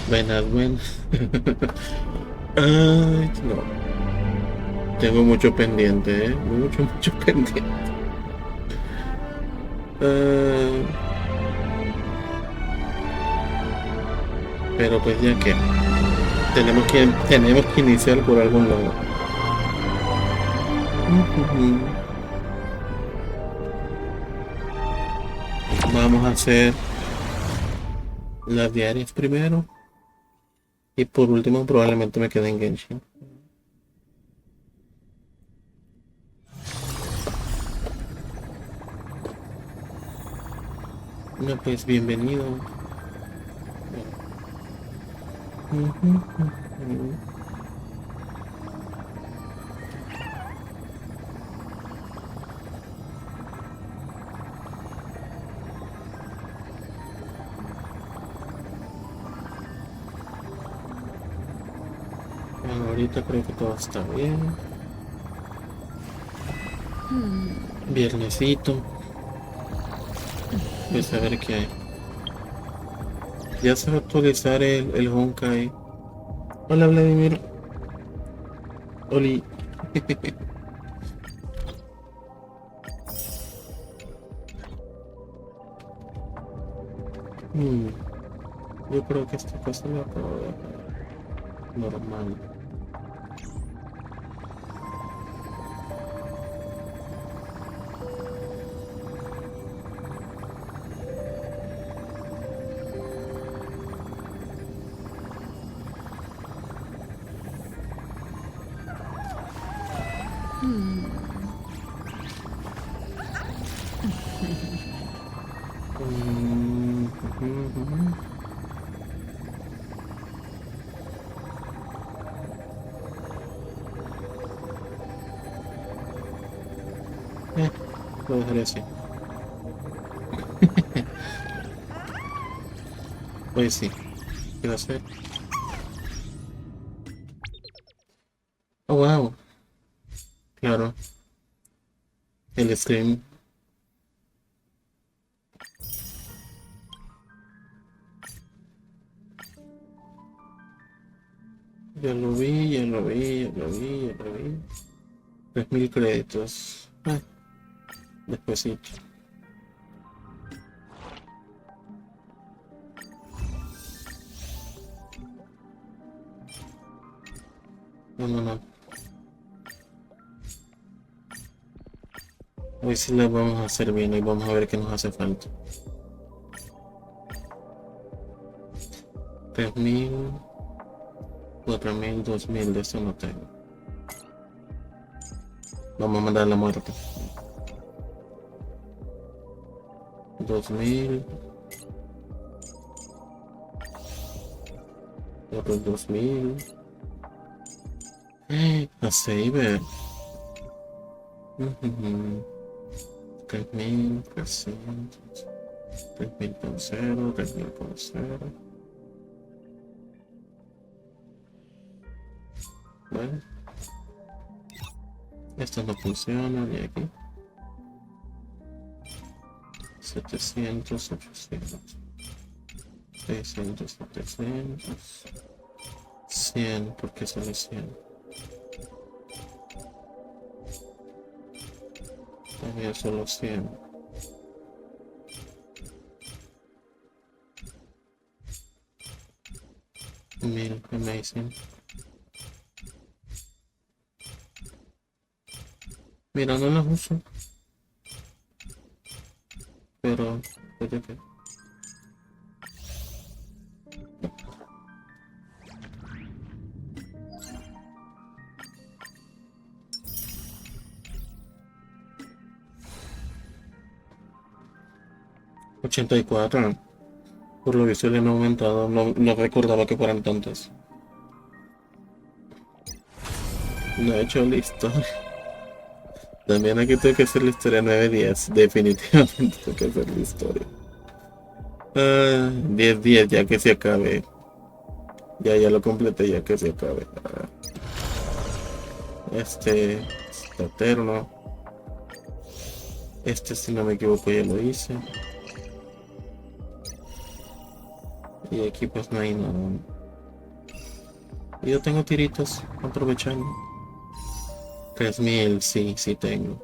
Buenas, buenas. Ay, no. Tengo mucho pendiente, mucho pendiente. Ah, pero pues ya que tenemos que iniciar por algún lado. Vamos a hacer las diarias primero y por último probablemente me quede en Genshin. No, pues bienvenido. Bueno, ahorita creo que todo está bien. Viernesito. Pues a ver qué hay. Ya se va a actualizar el Honkai. Hola Vladimir. Oli. Yo creo que esta cosa la puedo dejar normal. Lo dejaré así. Pues sí. ¿Qué va a hacer? Oh, wow. Claro. El stream. Ya lo vi, ya lo vi, ya lo vi, ya lo vi. 3000 créditos. Despuésito. No. Hoy sí la vamos a hacer bien, hoy vamos a ver qué nos hace falta. 3000, 4000, 2000, de esto no tengo. Vamos a mandar la muerte. 2000. Otros 2000. A Saber. 3300. 3000 con 0, 3000 con 0. Bueno. Esto no funciona ni aquí. 700, 800. 600, 700. 100, porque solo 100. Todavía solo 100. Mil, amazing. Mira, no las uso. Pero, oye que. $84. Por lo visto le han aumentado. No recordaba que fueran tantas. No he hecho la historia. También aquí tengo que hacer la historia 9 días. Definitivamente tengo que hacer la historia. 10 días ya que se acabe. Ya lo completé ya que se acabe. Está eterno. Este, si no me equivoco, ya lo hice. Y aquí pues no hay nada. Y yo tengo tiritos, aprovechando. 3000, sí, sí tengo.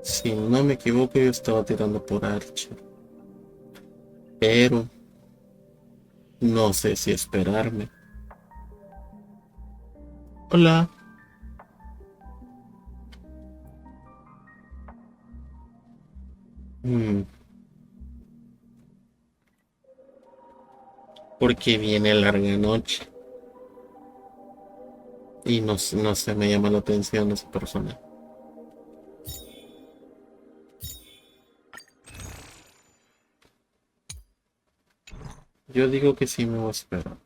Si no me equivoco, yo estaba tirando por Archer. Pero no sé si esperarme. Hola. Porque viene larga noche. Y no, no se me llama la atención esa persona. Yo digo que sí me voy a esperar.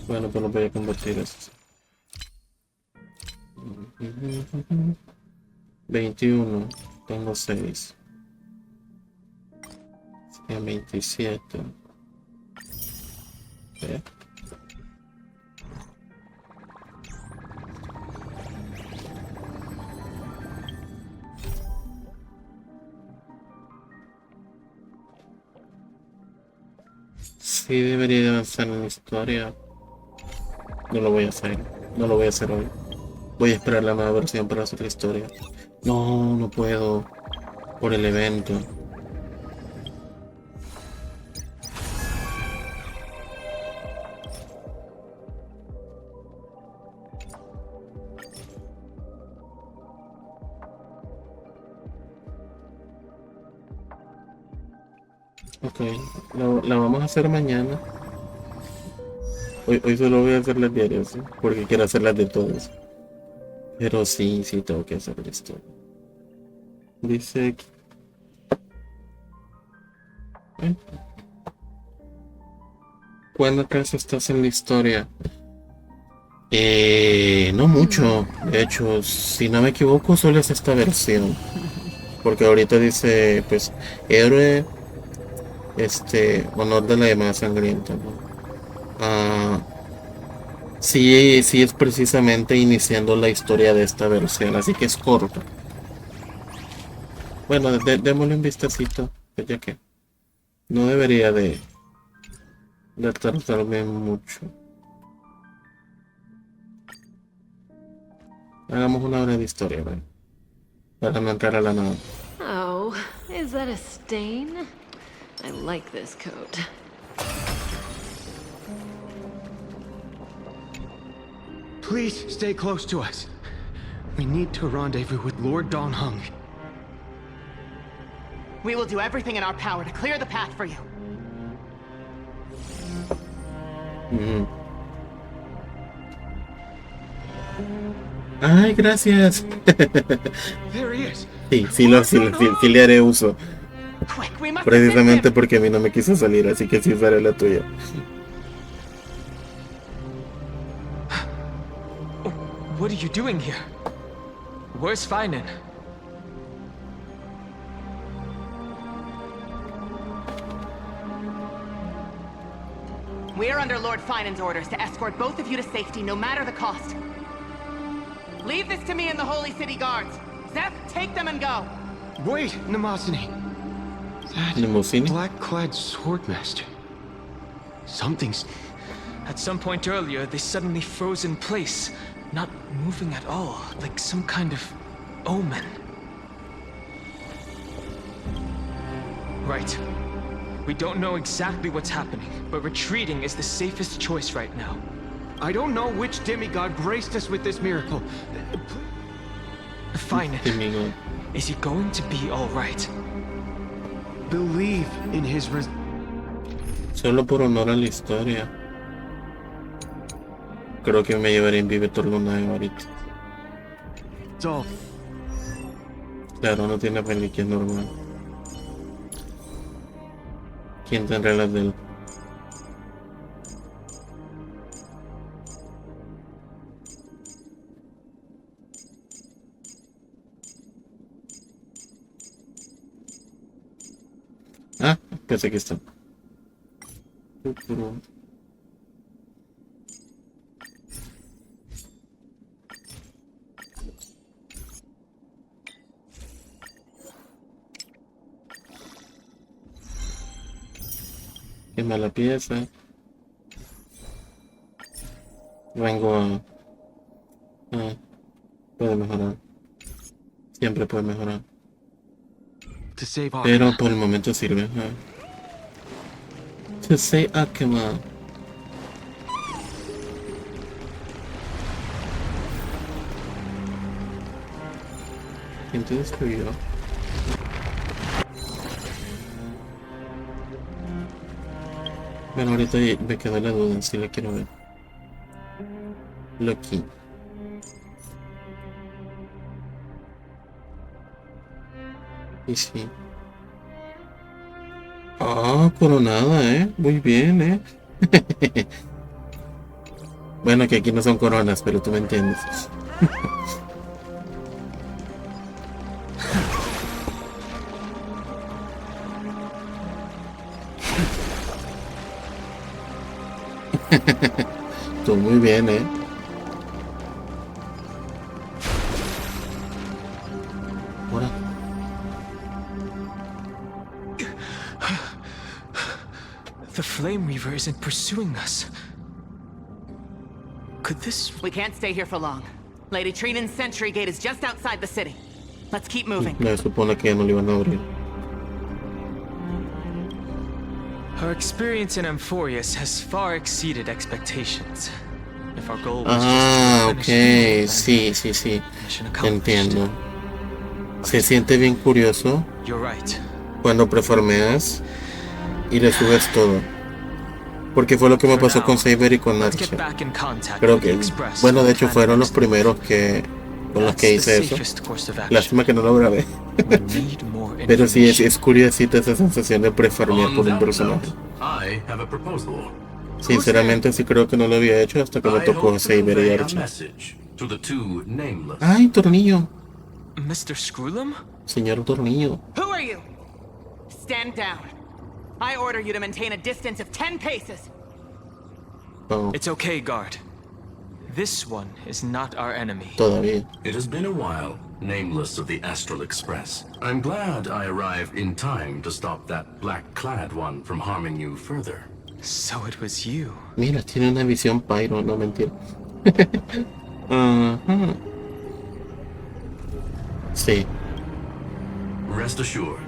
Bueno, pues lo voy a convertir eso. 21. Tengo 6. 27. ¿Eh? Sí, debería de avanzar en la historia. No lo voy a hacer. No lo voy a hacer hoy. Voy a esperar la nueva versión para hacer la historia. No, no puedo. Por el evento. Ok, la vamos a hacer mañana. Hoy solo voy a hacer las diarias, ¿sí? Porque quiero hacer las de todos. Pero sí, sí tengo que hacer la historia. Dice que... ¿eh? ¿Cuándo acaso estás en la historia? No mucho. De hecho, si no me equivoco, solo es esta versión. Porque ahorita dice, pues, héroe, honor de la llamada sangrienta, ¿no? Ah, sí, sí es precisamente iniciando la historia de esta versión, así que es corta. Bueno, démosle un vistacito, ya que no debería de tardarme mucho. Hagamos una hora de historia, ¿vale? Para no entrar a la nada. Oh, is that a stain? I like this coat. Please stay close to us. We need to rendezvous with Lord Don Hung. We will do everything in our power to clear the path for you. Ay, gracias. There he is. Sí, sí le haré uso. Quick, we must Precisamente assist him. porque a mí no me quiso salir, así que sí usaré la tuya. What are you doing here? Where's Feinen? We are under Lord Finan's orders to escort both of you to safety, no matter the cost. Leave this to me and the Holy City Guards. Zeph, take them and go. Wait, Namosini. That Namosini? black-clad swordmaster. Something's... At some point earlier, they suddenly froze in place, not moving at all, like some kind of omen. Right. We don't know exactly what's happening, but retreating is the safest choice right now. I don't know which demigod graced us with this miracle. Fine. Demigod. Is he going to be all right? Believe in his Solo por honor a la historia. Creo que me llevaré en Vivetor Luna ahorita. resolve. Claro, no tiene reliquia normal. ¿Quién tendrá las de él? Ah, pensé que está. Qué mala pieza. Vengo a... Ah, puede mejorar. Siempre puede mejorar. To save our... Pero por el momento sirve. To say Akema. ¿Quién te destruyó? Bueno, ahorita me quedó la duda si la quiero ver. Loki. Y sí. Ah, coronada, muy bien, Bueno, que aquí no son coronas, pero tú me entiendes. Tú muy bien, Ahora. The Flame Reaver isn't pursuing us. Could this... We can't stay here for long. Lady Trinan's sentry gate is just outside the city. Let's keep moving. Me supone que ya no le iban a abrir. Our experience in Amphorius has far exceeded expectations. If our goal was just to ok. finish Sí. mission accomplished. Entiendo. Se siente bien curioso You're right. cuando preformeas y le subes todo. Porque fue lo que me pasó con Saber y con Let's Archer. get back in contact Creo with the que, Express bueno, de and hecho plan fueron los next move. primeros con los que That's the hice eso. safest course of action. Lástima que no lo grabé. We need more Pero sí, information. es curiosita esa sensación de prefarmear por un personaje. I have a proposal. Sinceramente sí creo que no lo había hecho hasta que me I tocó hope to Saber y convey a Archer. message to the two nameless. ¡Ay, tornillo! Mr. Screwlum? Señor tornillo. Who are you? Stand down. I order you to maintain a distance of 10 paces. Oh, It's okay, guard. This one is not our enemy. todavía. It has been a while, nameless of the Astral Express. I'm glad I arrived in time to stop that black-clad one from harming you further. So it was you. Mira, tiene una visión pyro, no mentira. Ajá. Sí. Rest assured,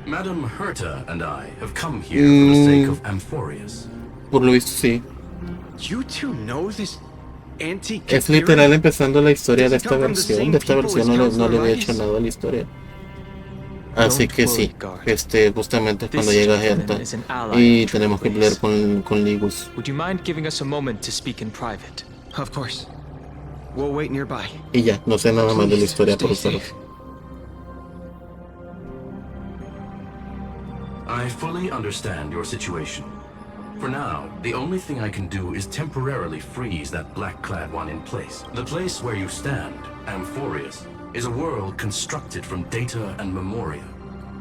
Madam Herta and I have come here for the sake of Amphorius. Por lo visto sí. You two know this antique... Es literal empezando la historia de esta versión. De esta versión no le había hecho nada a la historia. Así que sí, justamente es cuando llega Herta y tenemos que pelear con Ligus. Would you mind giving us a moment to speak in private? Of course. We'll wait nearby. Y ya, no sé nada más de la historia por Stay ustedes. safe. I fully understand your situation. For now, the only thing I can do is temporarily freeze that black-clad one in place. The place where you stand, Amphorius, is a world constructed from data and memoria,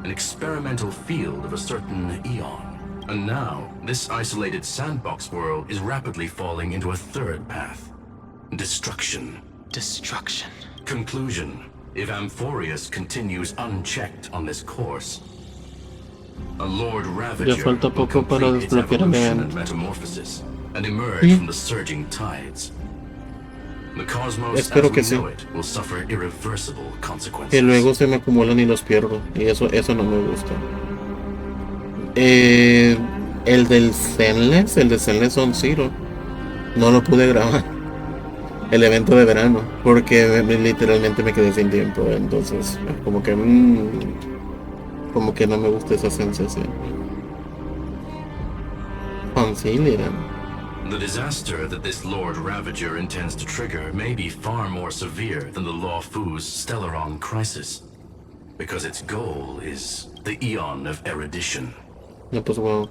an experimental field of a certain eon. And now, this isolated sandbox world is rapidly falling into a third path. Destruction. Destruction. Conclusion. If Amphorius continues unchecked on this course, a Lord Ravager Ya falta will poco para complete its desbloquear el evolution evento. and metamorphosis, and emerge from the surging tides. The cosmos Espero as que we sí. know it will suffer irreversible consequences. Que luego se me acumulan y los pierdo. Y eso no me gusta. El de Zenless on Zero, no lo pude grabar. El evento de verano, porque literalmente me quedé sin tiempo. Entonces, como que no me gusta esa sensación. Concilian. The disaster that this Lord Ravager intends to trigger may be far more severe than the Law Fu's Stellaron crisis, because its goal is the Eon of Erudition. No, pues bueno.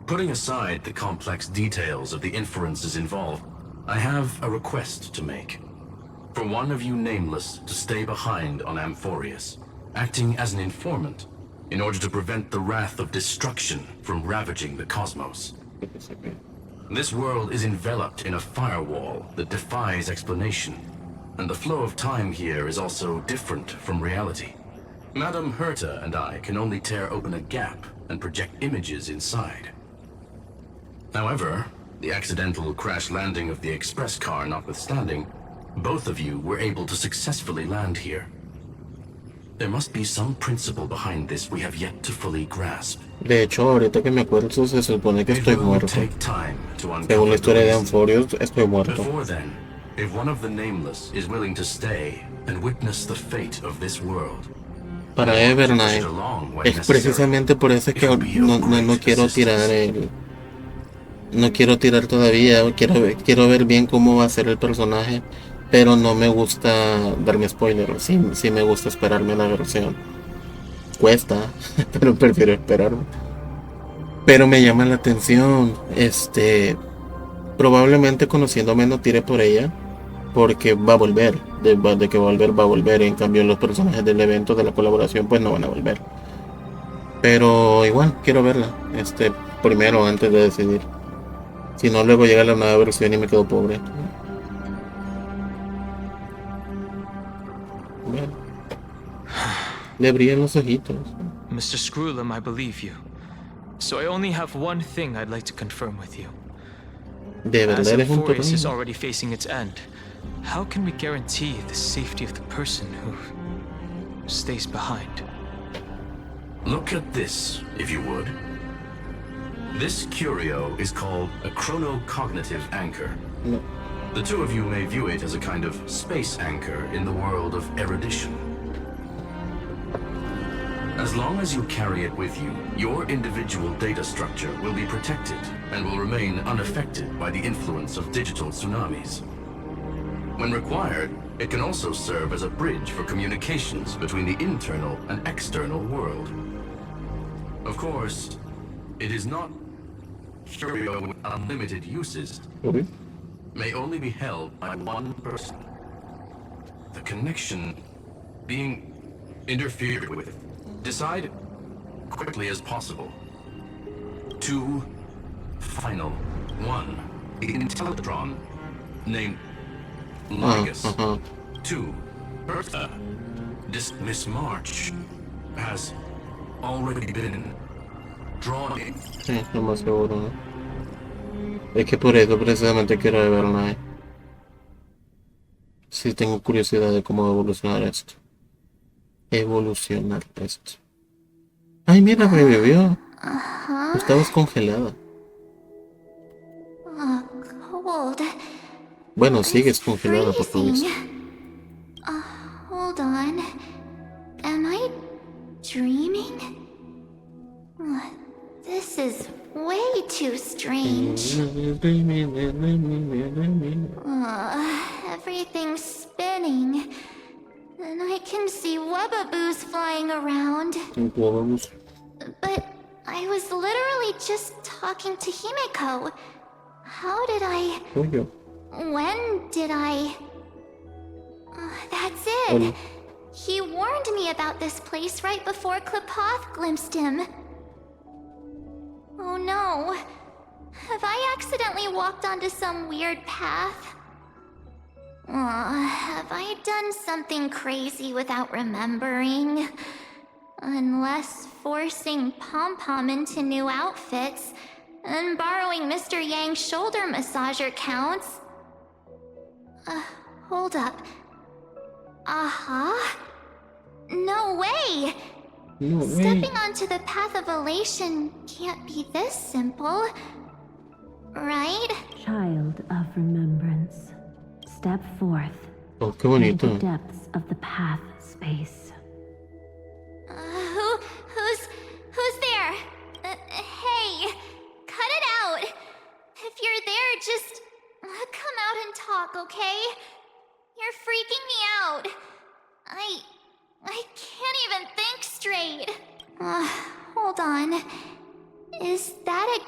Putting aside the complex details of the inferences involved, I have a request to make. For one of you nameless to stay behind on Amphorius, acting as an informant, in order to prevent the wrath of destruction from ravaging the cosmos. This world is enveloped in a firewall that defies explanation, and the flow of time here is also different from reality. Madam Herta and I can only tear open a gap and project images inside. However, the accidental crash landing of the express car notwithstanding, both of you were able to successfully land here. There must be some principle behind this we have yet to fully grasp. De hecho, ahorita que me acuerdo, se supone que It estoy will muerto. take time to Según uncover la the historia de reasons. Amphorios, estoy muerto. Before then, if one of the Nameless is willing to stay and witness the fate of this world, Para Evernight, es precisamente por eso que no quiero tirar el... No quiero tirar todavía, quiero ver bien cómo va a ser el personaje, pero no me gusta darme spoiler, sí me gusta esperarme la versión. Cuesta, pero prefiero esperarme. Pero me llama la atención, probablemente conociéndome no tire por ella, porque va a volver, de que va a volver, en cambio los personajes del evento, de la colaboración, pues no van a volver. Pero igual, quiero verla, primero antes de decidir. Si no, luego llega la nueva versión y me quedo pobre. Bueno. Le brillan los ojitos. Mr. Screwlum, I believe you. So I only have one thing I'd like to confirm with you. De As verdad eres un Amphorius is tornillo. already facing its end, how can we guarantee the safety of the person who stays behind? look at this, if you would. This curio is called a chronocognitive anchor. No. The two of you may view it as a kind of space anchor in the world of erudition. As long as you carry it with you, your individual data structure will be protected and will remain unaffected by the influence of digital tsunamis. When required, it can also serve as a bridge for communications between the internal and external world. Of course, it is not curio with unlimited uses. Okay. May only be held by one person. The connection being interfered with. Decide quickly as possible. 2 final 1 Intellatron named Largus. 2 Bertha. Miss March has already been drawn in. Sí, lo más seguro, ¿no? Es que por eso precisamente quiero ver una. Sí, tengo curiosidad de cómo evolucionar esto. Ay, mira, revivió. Estabas congelada. Cold. Bueno, sigues congelada por lo visto. Hold on. Am I dreaming? This is way too strange. Everything's spinning. And I can see webbaboos flying around. But I was literally just talking to Himeko. How did I... When did I... that's it. He warned me about this place right before Klipoth glimpsed him. Oh no. Have I accidentally walked onto some weird path? Have I done something crazy without remembering? Unless forcing Pom-Pom into new outfits and borrowing Mr. Yang's shoulder massager counts. Hold up. No way! Stepping onto the path of elation can't be this simple. Right? Child of remembrance, step forth Oh, qué into bonito. the depths of the path space. Who's there? Hey, cut it out. If you're there, just come out and talk, okay? You're freaking me out. I can't even think straight. Hold on. Is that a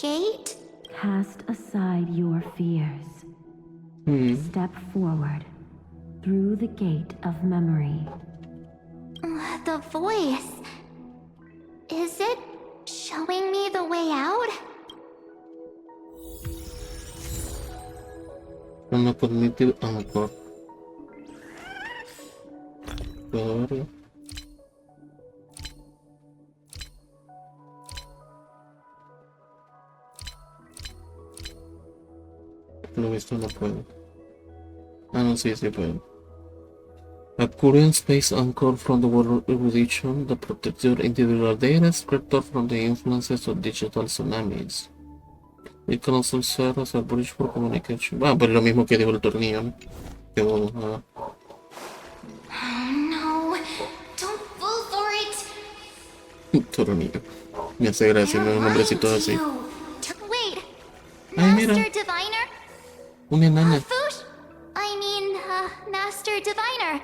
gate? Cast aside your fears. Step forward through the gate of memory. The voice. Is it showing me the way out? Una cognitive anchor. ¿Puedo verlo? Lo visto no puedo. Ah, no, sí puedo. A current space anchor from the world erudition that protects your individual data, scripted from the influences of digital tsunamis. It can also serve as a bridge for communication. Ah, pues lo mismo que dijo el tornillo, ¿no? Que vamos a... No, don't fall for it. Tornillo. Me hace gracia, ¿no? Un nombrecito así. Wait, Ay, mira. Master Diviner? Una enana. Fush? Master Diviner,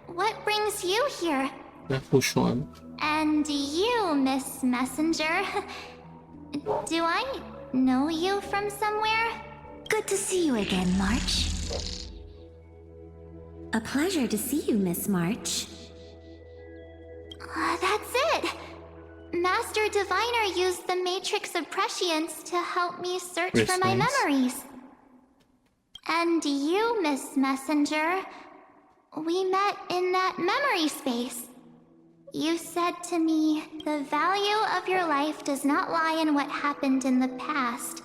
what brings you here? La Fushuan. And you, Miss Messenger. Do I know you from somewhere? Good to see you again, March. A pleasure to see you, Miss March. That's it. Master Diviner used the Matrix of Prescience to help me search for my memories. And you, Miss Messenger, we met in that memory space. You said to me, the value of your life does not lie in what happened in the past,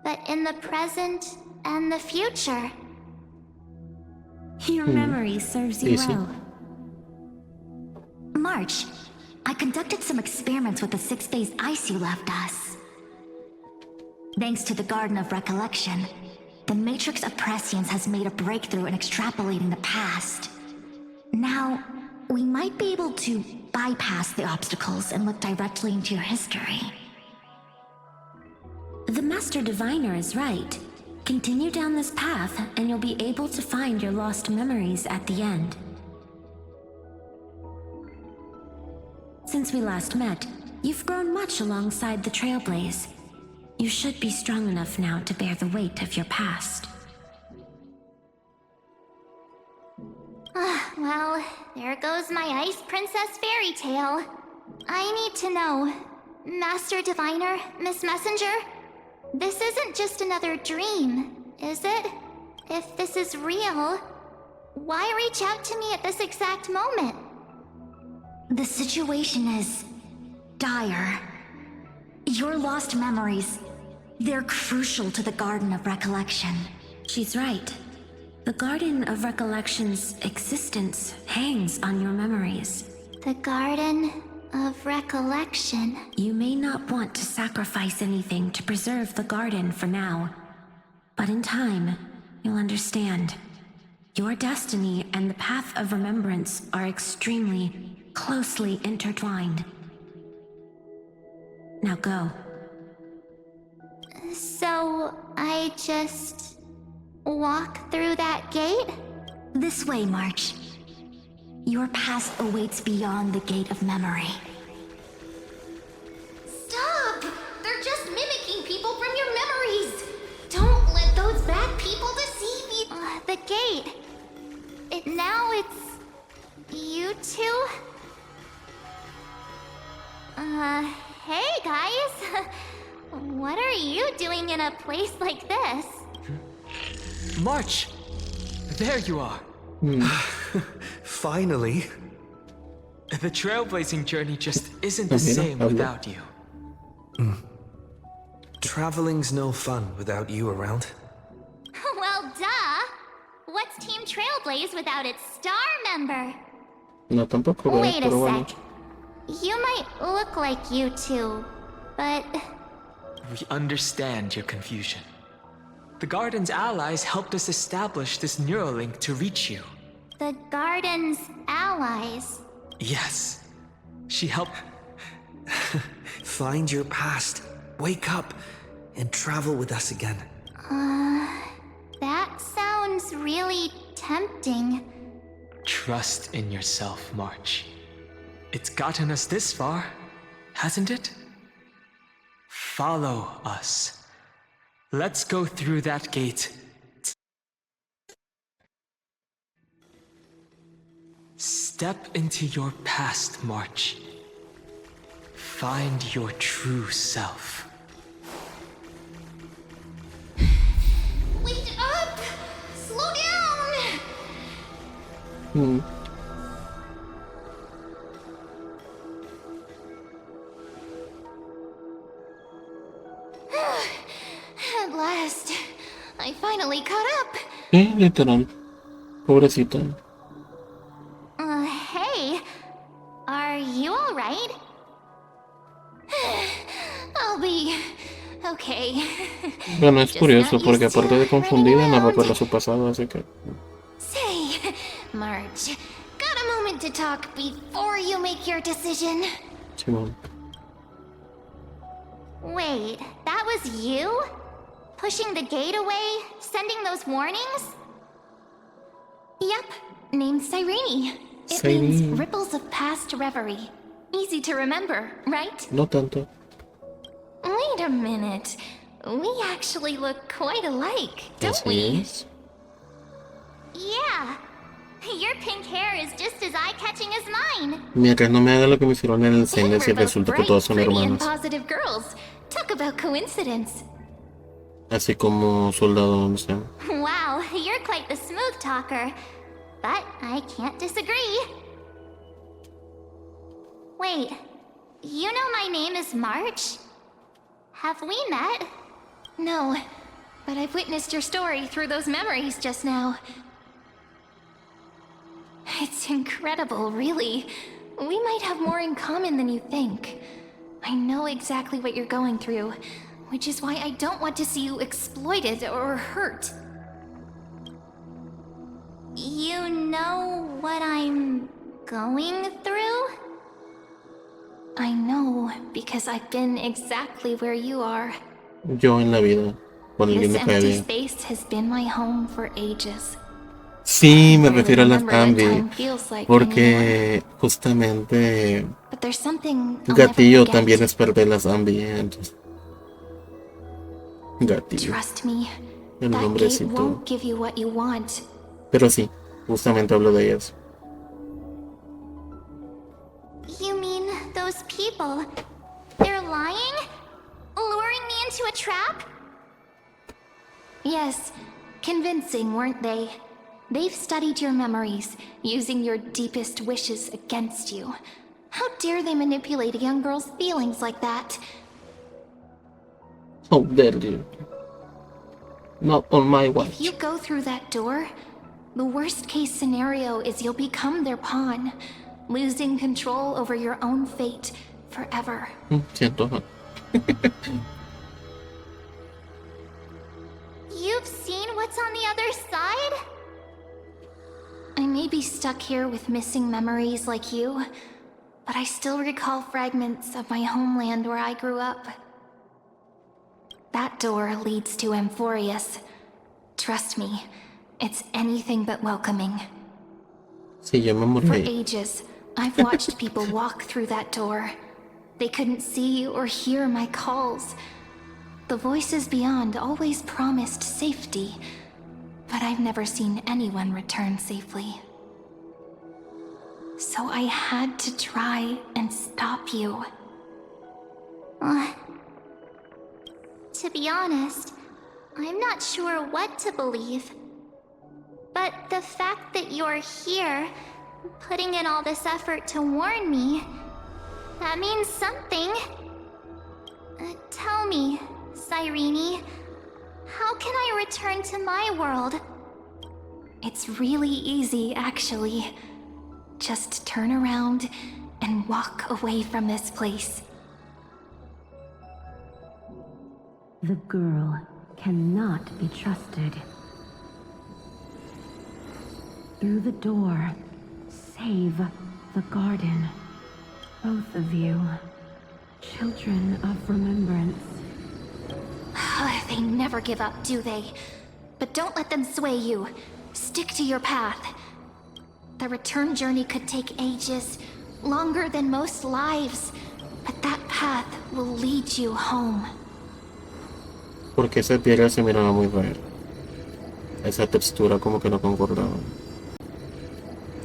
but in the present and the future. Your memory serves you Easy. well. March, I conducted some experiments with the 6-phase ice you left us. Thanks to the Garden of Recollection, the Matrix of Prescience has made a breakthrough in extrapolating the past. Now, we might be able to bypass the obstacles and look directly into your history. The Master Diviner is right. Continue down this path, and you'll be able to find your lost memories at the end. Since we last met, you've grown much alongside the Trailblaze. You should be strong enough now to bear the weight of your past. Well, there goes my Ice Princess fairy tale. I need to know, Master Diviner, Miss Messenger, this isn't just another dream, is it? If this is real, why reach out to me at this exact moment? The situation is dire. Your lost memories, they're crucial to the Garden of Recollection. She's right. The Garden of Recollection's existence hangs on your memories. The Garden of Recollection. You may not want to sacrifice anything to preserve the garden for now, but in time, you'll understand. Your destiny and the path of remembrance are extremely closely intertwined. Now go. So, I just walk through that gate? This way, March. Your past awaits beyond the gate of memory. Stop! They're just mimicking people from your memories! Don't let those bad people deceive you! The gate. Now it's... you two? Hey guys! What are you doing in a place like this? March! There you are. Finally. The trailblazing journey just isn't the same without you. Traveling's no fun without you around. Well, duh! What's Team Trailblaze without its star member? No, tampoco veo, Wait a pero bueno. sec. You might look like you two, but... We understand your confusion. The Garden's allies helped us establish this neural link to reach you. The Garden's allies? Yes. She helped... Find your past, wake up, and travel with us again. That sounds really tempting. Trust in yourself, March. It's gotten us this far, hasn't it? Follow us. Let's go through that gate. Step into your past, March. Find your true self. Wait up! Slow down! At last, I finally caught up. Sí, literal. Pobrecita. Hey. Are you alright? I'll be okay. Bueno, es Just curioso not porque used to aparte de confundida running no around. recuerda su pasado, así que... Say, Marge, got a moment to talk before you make your decision? Simón. Wait, that was you? Pushing the gate away? Sending those warnings? Yep, named Cyrene. It means Cyrene. ripples of past reverie. Easy to remember, right? No tanto. Wait a minute. We actually look quite alike, don't Así we? es. Yeah. Your pink hair is just as eye-catching as mine. Mientras no me haga lo que me hicieron en el And cine si we're both resulta que bright, todas son pretty, and hermanas. positive girls. Talk about coincidence. Así como Soldado, no sé. Wow, you're quite the smooth talker. But I can't disagree. Wait, you know my name is March? Have we met? No, but I've witnessed your story through those memories just now. It's incredible, really. We might have more in common than you think. I know exactly what you're going through, which is why I don't want to see you exploited or hurt. You know what I'm going through? I know, because I've been exactly where you are. Yo en la vida, cuando alguien This me cae empty bien. space has been my home for ages. Sí, me Barely refiero a las remember what Ambi, time feels like anymore. porque justamente But there's something I'll never Gatillo forget. también es parte de las Ambi, entonces. Gatillo, Trust me, el that gate nombrecito. won't give you what you want. Pero sí, justamente hablo de ellas. You mean those people? They're lying? Luring me into a trap? Yes, convincing, weren't they? They've studied your memories, using your deepest wishes against you. How dare they manipulate a young girl's feelings like that? How dare you? Not on my watch. If you go through that door, the worst case scenario is you'll become their pawn, losing control over your own fate forever. Siento. You've seen what's on the other side? I may be stuck here with missing memories like you, but I still recall fragments of my homeland where I grew up. That door leads to Amphorius. Trust me, it's anything but welcoming. Sí, yo me morí For ahí. ages, I've watched people walk through that door. They couldn't see or hear my calls. The voices beyond always promised safety, but I've never seen anyone return safely. So I had to try and stop you. To be honest, I'm not sure what to believe. But the fact that you're here, putting in all this effort to warn me, that means something. Tell me, Cyrene, how can I return to my world? It's really easy, actually. Just turn around and walk away from this place. The girl cannot be trusted. Through the door, save the garden. Both of you, children of remembrance. They never give up, do they? But don't let them sway you. Stick to your path. The return journey could take ages, longer than most lives. But that path will lead you home. Porque esa piedra se miraba muy rara. Esa textura como que no concordaba.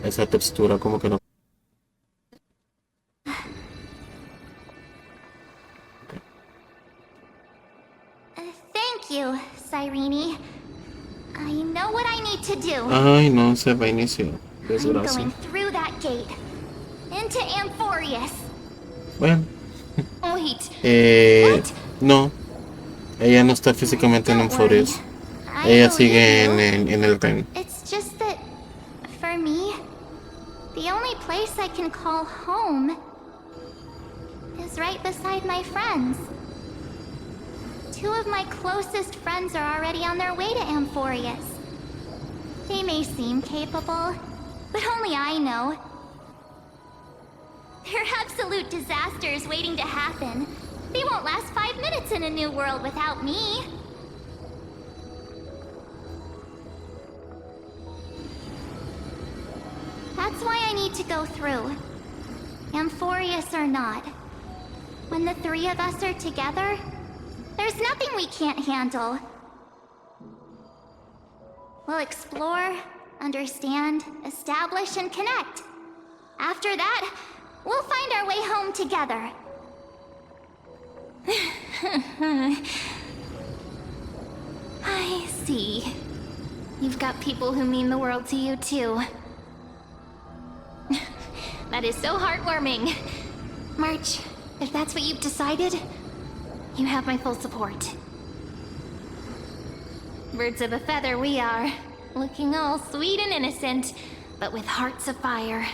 Esa textura como que no. Thank you, Cyrene. I know what I need to do. Ay, no, se reinició. I'm Desgracia. going through that gate. Into Amphorius. Bueno, Wait, no. Ella no está físicamente en don't worry. Amphorius. Ella sigue en el tren. It's just that, for me, the only place I can call home is right beside my friends. 2 of my closest friends are already on their way to Amphorius. They may seem capable, but only I know. They're absolute disasters waiting to happen. They won't last 5 minutes in a new world without me. That's why I need to go through. Amphorius or not. When the 3 of us are together, there's nothing we can't handle. We'll explore, understand, establish, and connect. After that, we'll find our way home together. I see. You've got people who mean the world to you, too. That is so heartwarming. March, if that's what you've decided, you have my full support. Birds of a feather we are, looking all sweet and innocent, but with hearts of fire.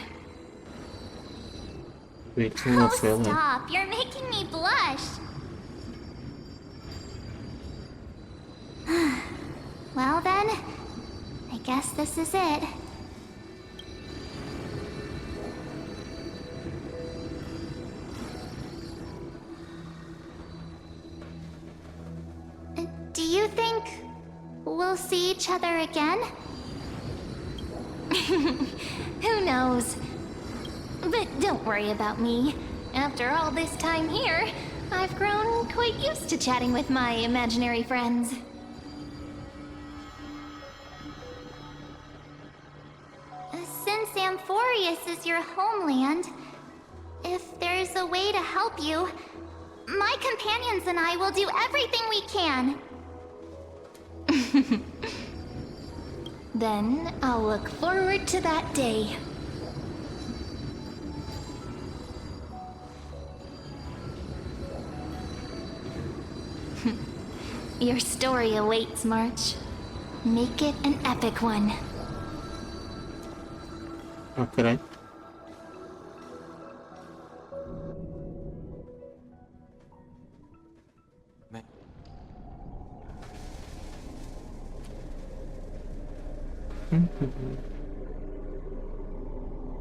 Oh, stop. You're making me blush. Well then, I guess this is it. Do you think we'll see each other again? Who knows? But don't worry about me. After all this time here, I've grown quite used to chatting with my imaginary friends. Since Amphorius is your homeland, if there's a way to help you, my companions and I will do everything we can. Then I'll look forward to that day. Your story awaits, March. Make it an epic one. Okay.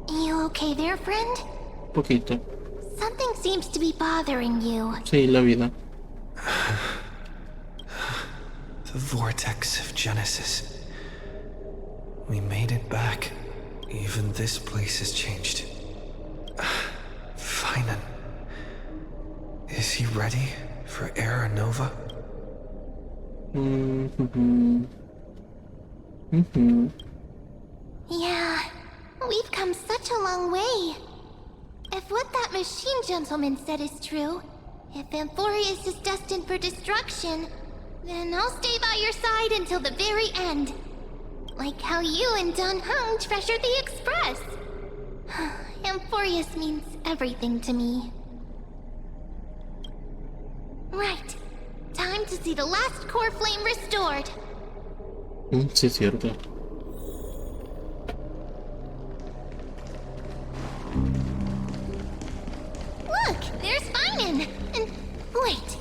You okay there, friend? Poquito. Something seems to be bothering you. Sí, la vida. The vortex of Genesis. We made it back. Even this place has changed. Finan. Is he ready for Era Nova? Yeah, we've come such a long way. If what that machine gentleman said is true, if Amphorius is destined for destruction, then I'll stay by your side until the very end. Like how you and Dun Hung treasured the Express. Amphorius means everything to me. Right. Time to see the last core flame restored. Sí, es cierto. Look, there's Finan. And wait.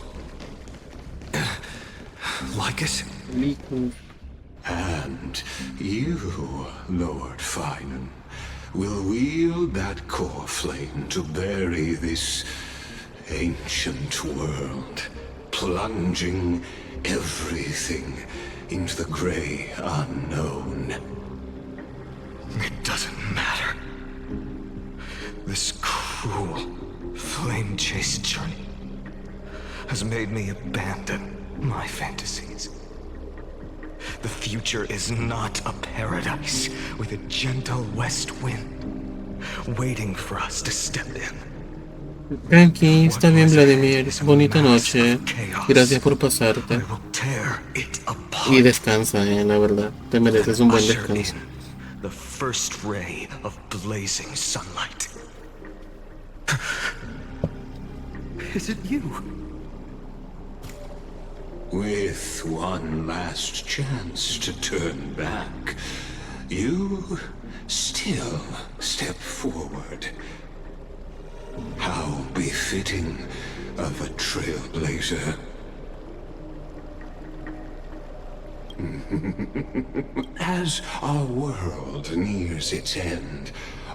Lycus? And you, Lord Finan, will wield that core flame to bury this ancient world, plunging everything into the gray unknown. It doesn't matter. This cruel, flame-chased journey has made me abandon my fantasies. The future is not a paradise with a gentle west wind waiting for us to step in. Tranqui, está bien, Vladimir. Bonita noche. Gracias por pasarte. Y descansa, la verdad. Te mereces un buen descanso. The first ray of blazing sunlight. Is it you? With one last chance to turn back, you still step forward. How befitting of a trailblazer. As our world nears its end,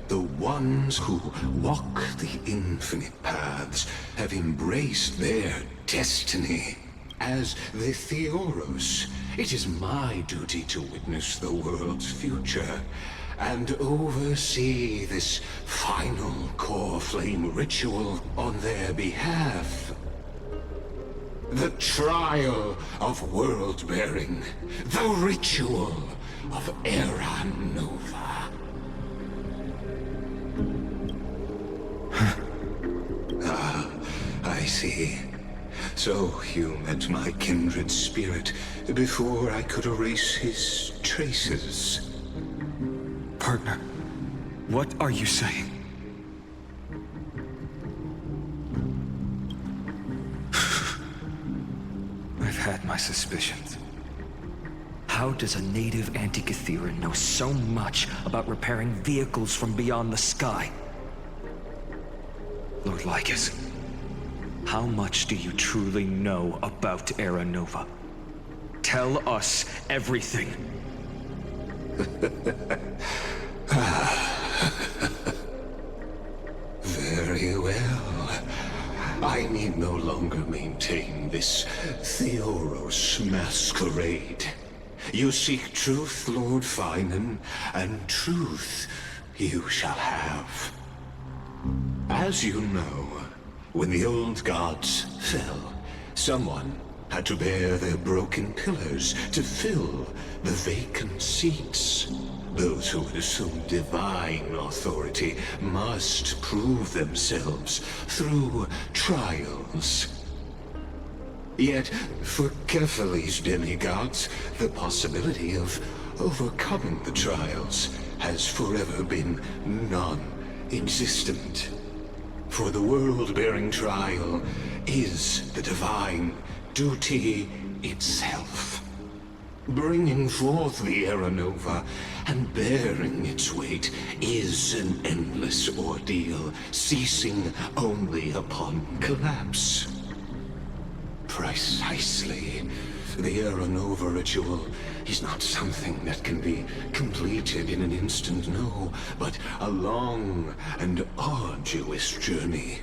the ones who walk the infinite paths have embraced their destiny. As the Theoros, it is my duty to witness the world's future and oversee this final core flame ritual on their behalf. The trial of world-bearing, the ritual of Era Nova. Ah, I see. So you met my kindred spirit before I could erase his traces. Partner, what are you saying? I've had my suspicions. How does a native Antikytheran know so much about repairing vehicles from beyond the sky? Lord Lycus, how much do you truly know about Era Nova? Tell us everything. Very well. I need no longer maintain this Theoros masquerade. You seek truth, Lord Finan, and truth you shall have. As you know, when the old gods fell, someone had to bear their broken pillars to fill the vacant seats. Those who would assume divine authority must prove themselves through trials. Yet, for Kephales's demigods, the possibility of overcoming the trials has forever been non-existent. For the world-bearing trial is the divine duty itself. Bringing forth the Era Nova and bearing its weight is an endless ordeal, ceasing only upon collapse. Precisely. The Era Nova ritual is not something that can be completed in an instant, no, but a long and arduous journey.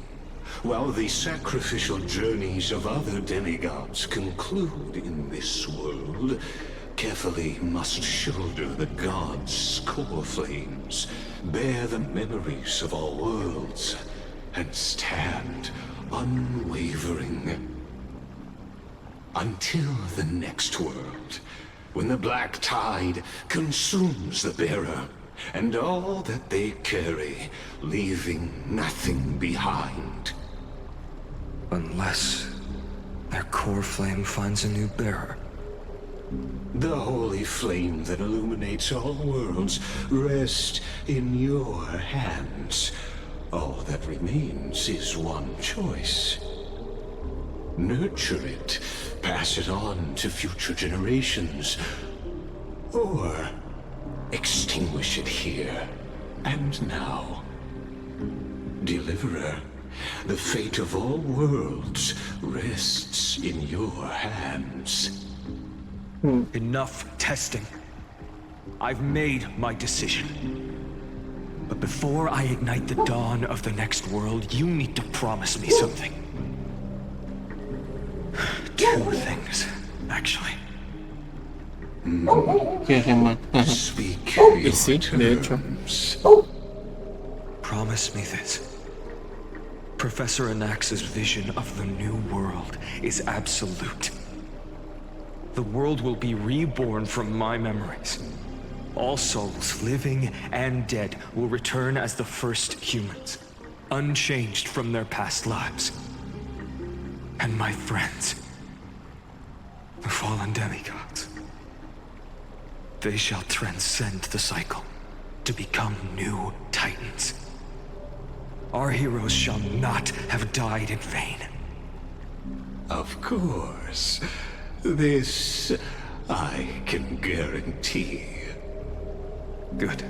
While the sacrificial journeys of other demigods conclude in this world, Kephale must shoulder the gods' core flames, bear the memories of all worlds, and stand unwavering. Until the next world, when the black tide consumes the bearer, and all that they carry, leaving nothing behind. Unless their core flame finds a new bearer. The holy flame that illuminates all worlds rests in your hands. All that remains is one choice. Nurture it, pass it on to future generations, or extinguish it here and now. Deliverer, the fate of all worlds rests in your hands. Enough testing. I've made my decision. But before I ignite the dawn of the next world, you need to promise me something. Two things, actually. Speak Y sí, de hecho. Promise me this. Professor Anax's vision of the new world is absolute. The world will be reborn from my memories. All souls, living and dead, will return as the first humans, unchanged from their past lives. And my friends, the fallen demigods, they shall transcend the cycle to become new titans. Our heroes shall not have died in vain. Of course. This I can guarantee. Good.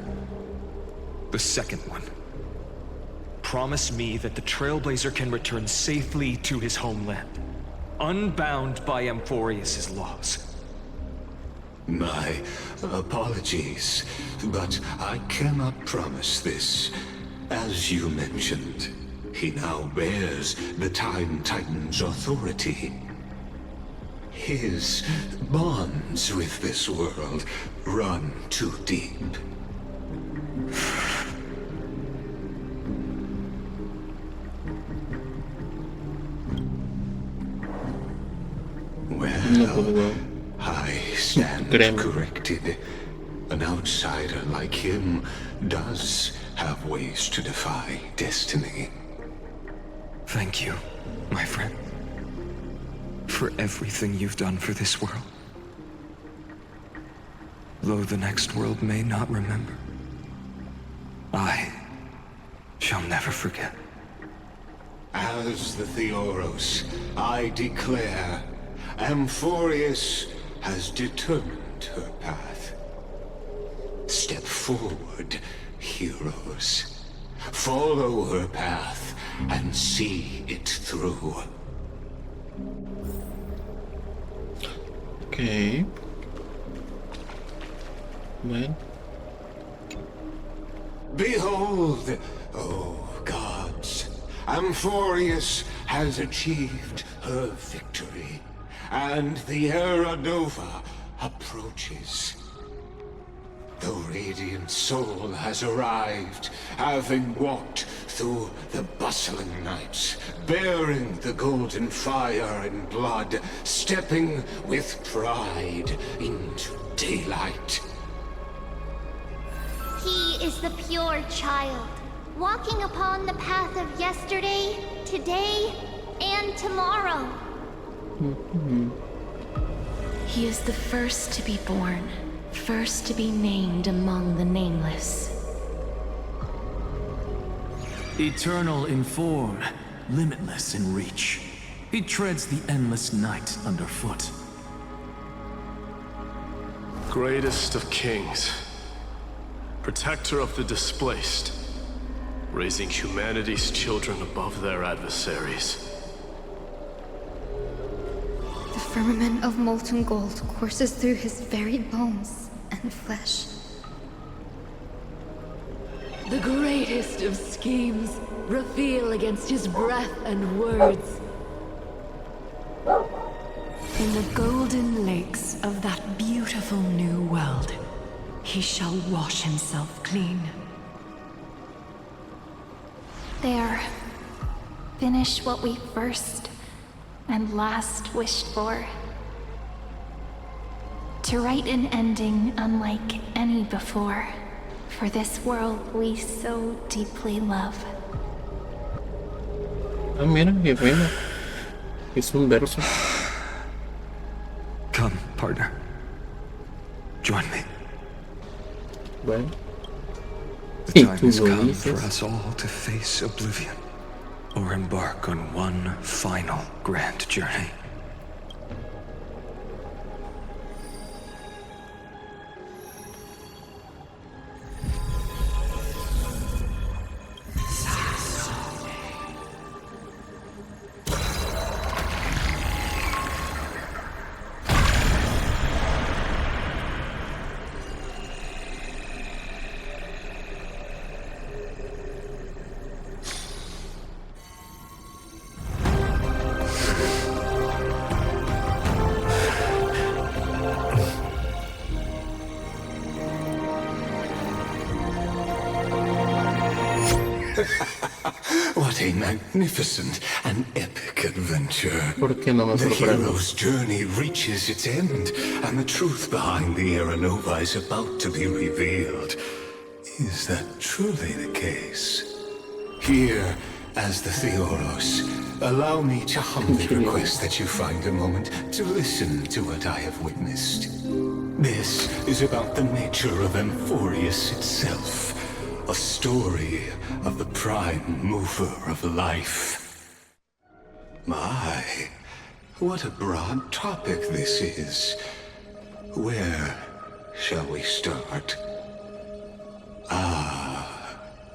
The second one. Promise me that the Trailblazer can return safely to his homeland, unbound by Amphorius' laws. My apologies, but I cannot promise this. As you mentioned, he now bears the Time Titan's authority. His bonds with this world run too deep. Well, I stand corrected. An outsider like him does have ways to defy destiny. Thank you, my friend, for everything you've done for this world. Though the next world may not remember, I shall never forget. As the Theoros, I declare, Amphorius has determined her path. Step forward, heroes. Follow her path and see it through. Okay. Well. Behold, oh gods, Amphorius has achieved her victory, and the Era Nova approaches. The radiant soul has arrived, having walked through the bustling nights, bearing the golden fire and blood, stepping with pride into daylight. He is the pure child, walking upon the path of yesterday, today, and tomorrow. He is the first to be born, first to be named among the nameless. Eternal in form, limitless in reach. He treads the endless night underfoot. Greatest of kings, protector of the displaced, raising humanity's children above their adversaries. The firmament of molten gold courses through his very bones and flesh. The greatest of schemes reveal against his breath and words. In the golden lakes of that beautiful new world, he shall wash himself clean. There. Finish what we first and last wished for. To write an ending unlike any before, for this world we so deeply love. Ah, mira, qué bueno. Es un verso. Come, partner. Join me. Bueno. The time has come for us all to face oblivion, or embark on one final grand journey. What a magnificent and epic adventure. ¿Por qué no me The sorprende? hero's journey reaches its end, and the truth behind the Era Nova is about to be revealed. Is that truly the case? Here, as the Theoros, allow me to humbly request that you find a moment to listen to what I have witnessed. This is about the nature of Amphorius itself. A story of the prime mover of life. My, What a broad topic this is. Where shall we start?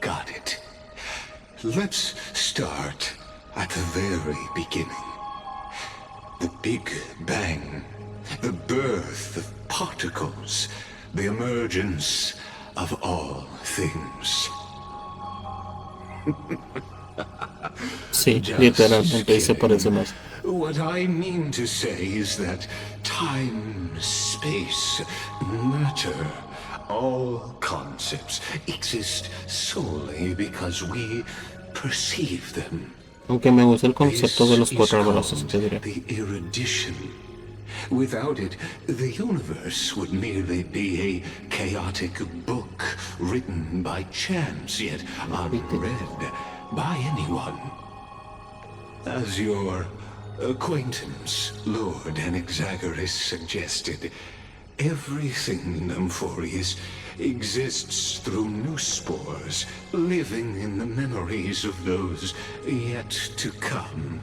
Got it. Let's start at the very beginning. The Big Bang, the birth of particles, the emergence of all things. Sí, literalmente se parece más. What I mean to say is that time, space, matter, all concepts exist solely because we perceive them. Aunque me gusta el concepto de los cuatro brazos, te diré. The erudition. Without it, the universe would merely be a chaotic book written by chance, yet unread by anyone. As your acquaintance, Lord Anaxagoras, suggested, everything in Amphorius exists through new spores, living in the memories of those yet to come.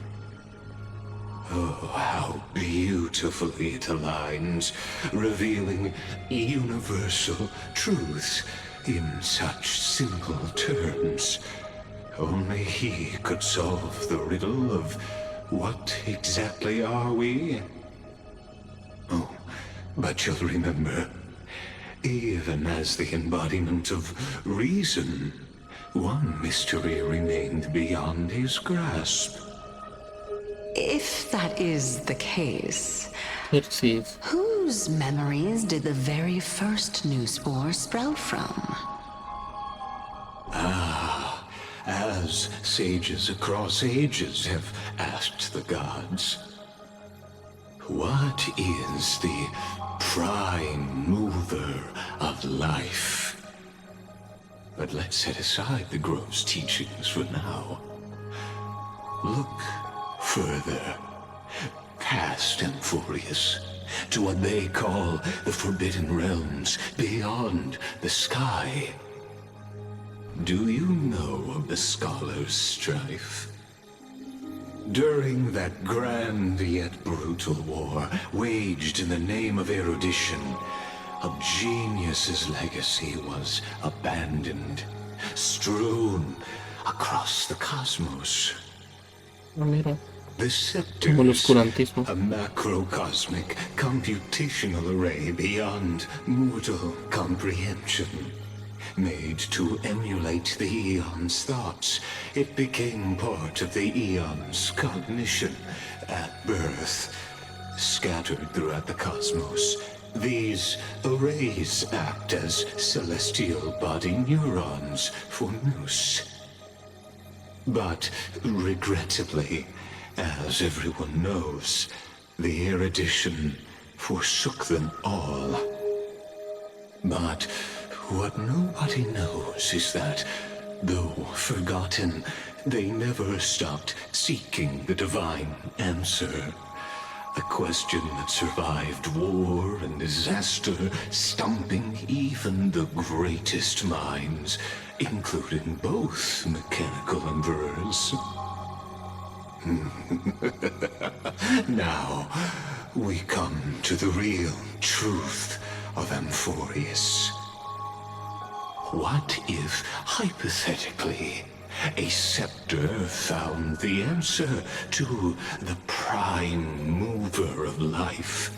Oh, how beautifully it aligns, revealing universal truths in such simple terms. Only he could solve the riddle of what exactly are we? Oh, but you'll remember, even as the embodiment of reason, one mystery remained beyond his grasp. If that is the case, Perceive. whose memories did the very first new spore sprout from? As sages across ages have asked the gods, what is the prime mover of life? But let's set aside the grove's teachings for now. Look further, past Amphorius, to what they call the Forbidden Realms beyond the sky. Do you know of the Scholar's Strife? During that grand yet brutal war, waged in the name of erudition, a genius's legacy was abandoned, strewn across the cosmos. Mira. The scepter, a macrocosmic computational array beyond mortal comprehension. Made to emulate the Eon's thoughts, it became part of the Eon's cognition at birth. Scattered throughout the cosmos, these arrays act as celestial body neurons for Nous. But regrettably, as everyone knows, the erudition forsook them all. But what nobody knows is that, though forgotten, they never stopped seeking the divine answer. A question that survived war and disaster, stumping even the greatest minds, including both mechanical emperors. Now, we come to the real truth of Amphorius. What if, hypothetically, a scepter found the answer to the prime mover of life?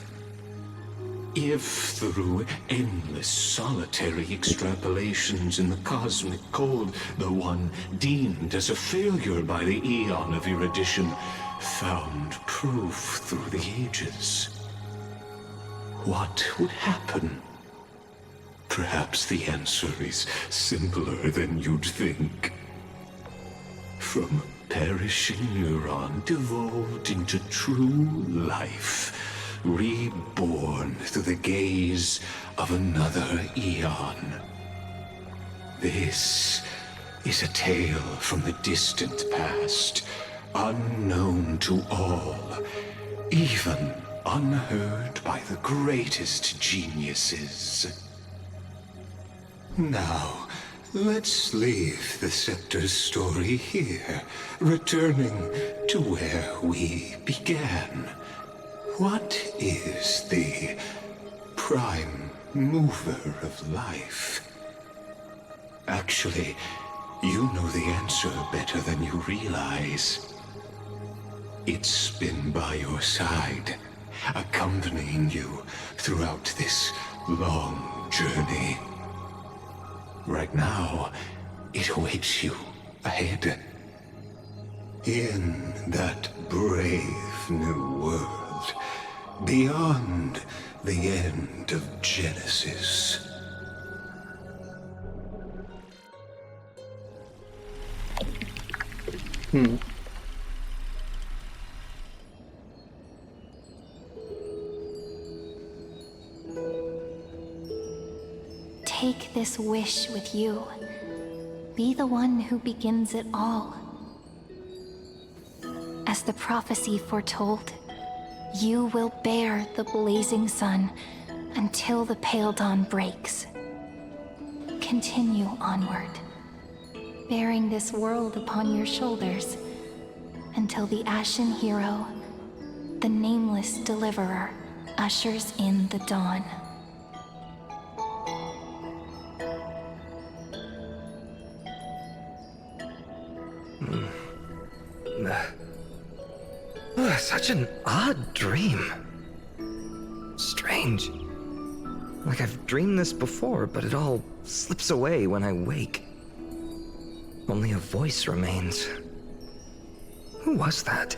If through endless solitary extrapolations in the cosmic code, the one deemed as a failure by the Eon of erudition found proof through the ages, what would happen? Perhaps the answer is simpler than you'd think. From a perishing neuron devolved into true life, reborn through the gaze of another Eon. This is a tale from the distant past, unknown to all, even unheard by the greatest geniuses. Now, Let's leave the Scepter's story here, returning to where we began. What is the prime mover of life? Actually, you know the answer better than you realize. It's been by your side, accompanying you throughout this long journey. Right now, it awaits you ahead. In that brave new world, beyond the end of Genesis. Take this wish with you. Be the one who begins it all. As the prophecy foretold, you will bear the blazing sun until the pale dawn breaks. Continue onward, bearing this world upon your shoulders until the Ashen Hero, the nameless deliverer, ushers in the dawn. Such an odd dream. Strange. Like I've dreamed this before, but it all slips away when I wake. Only a voice remains. Who was that?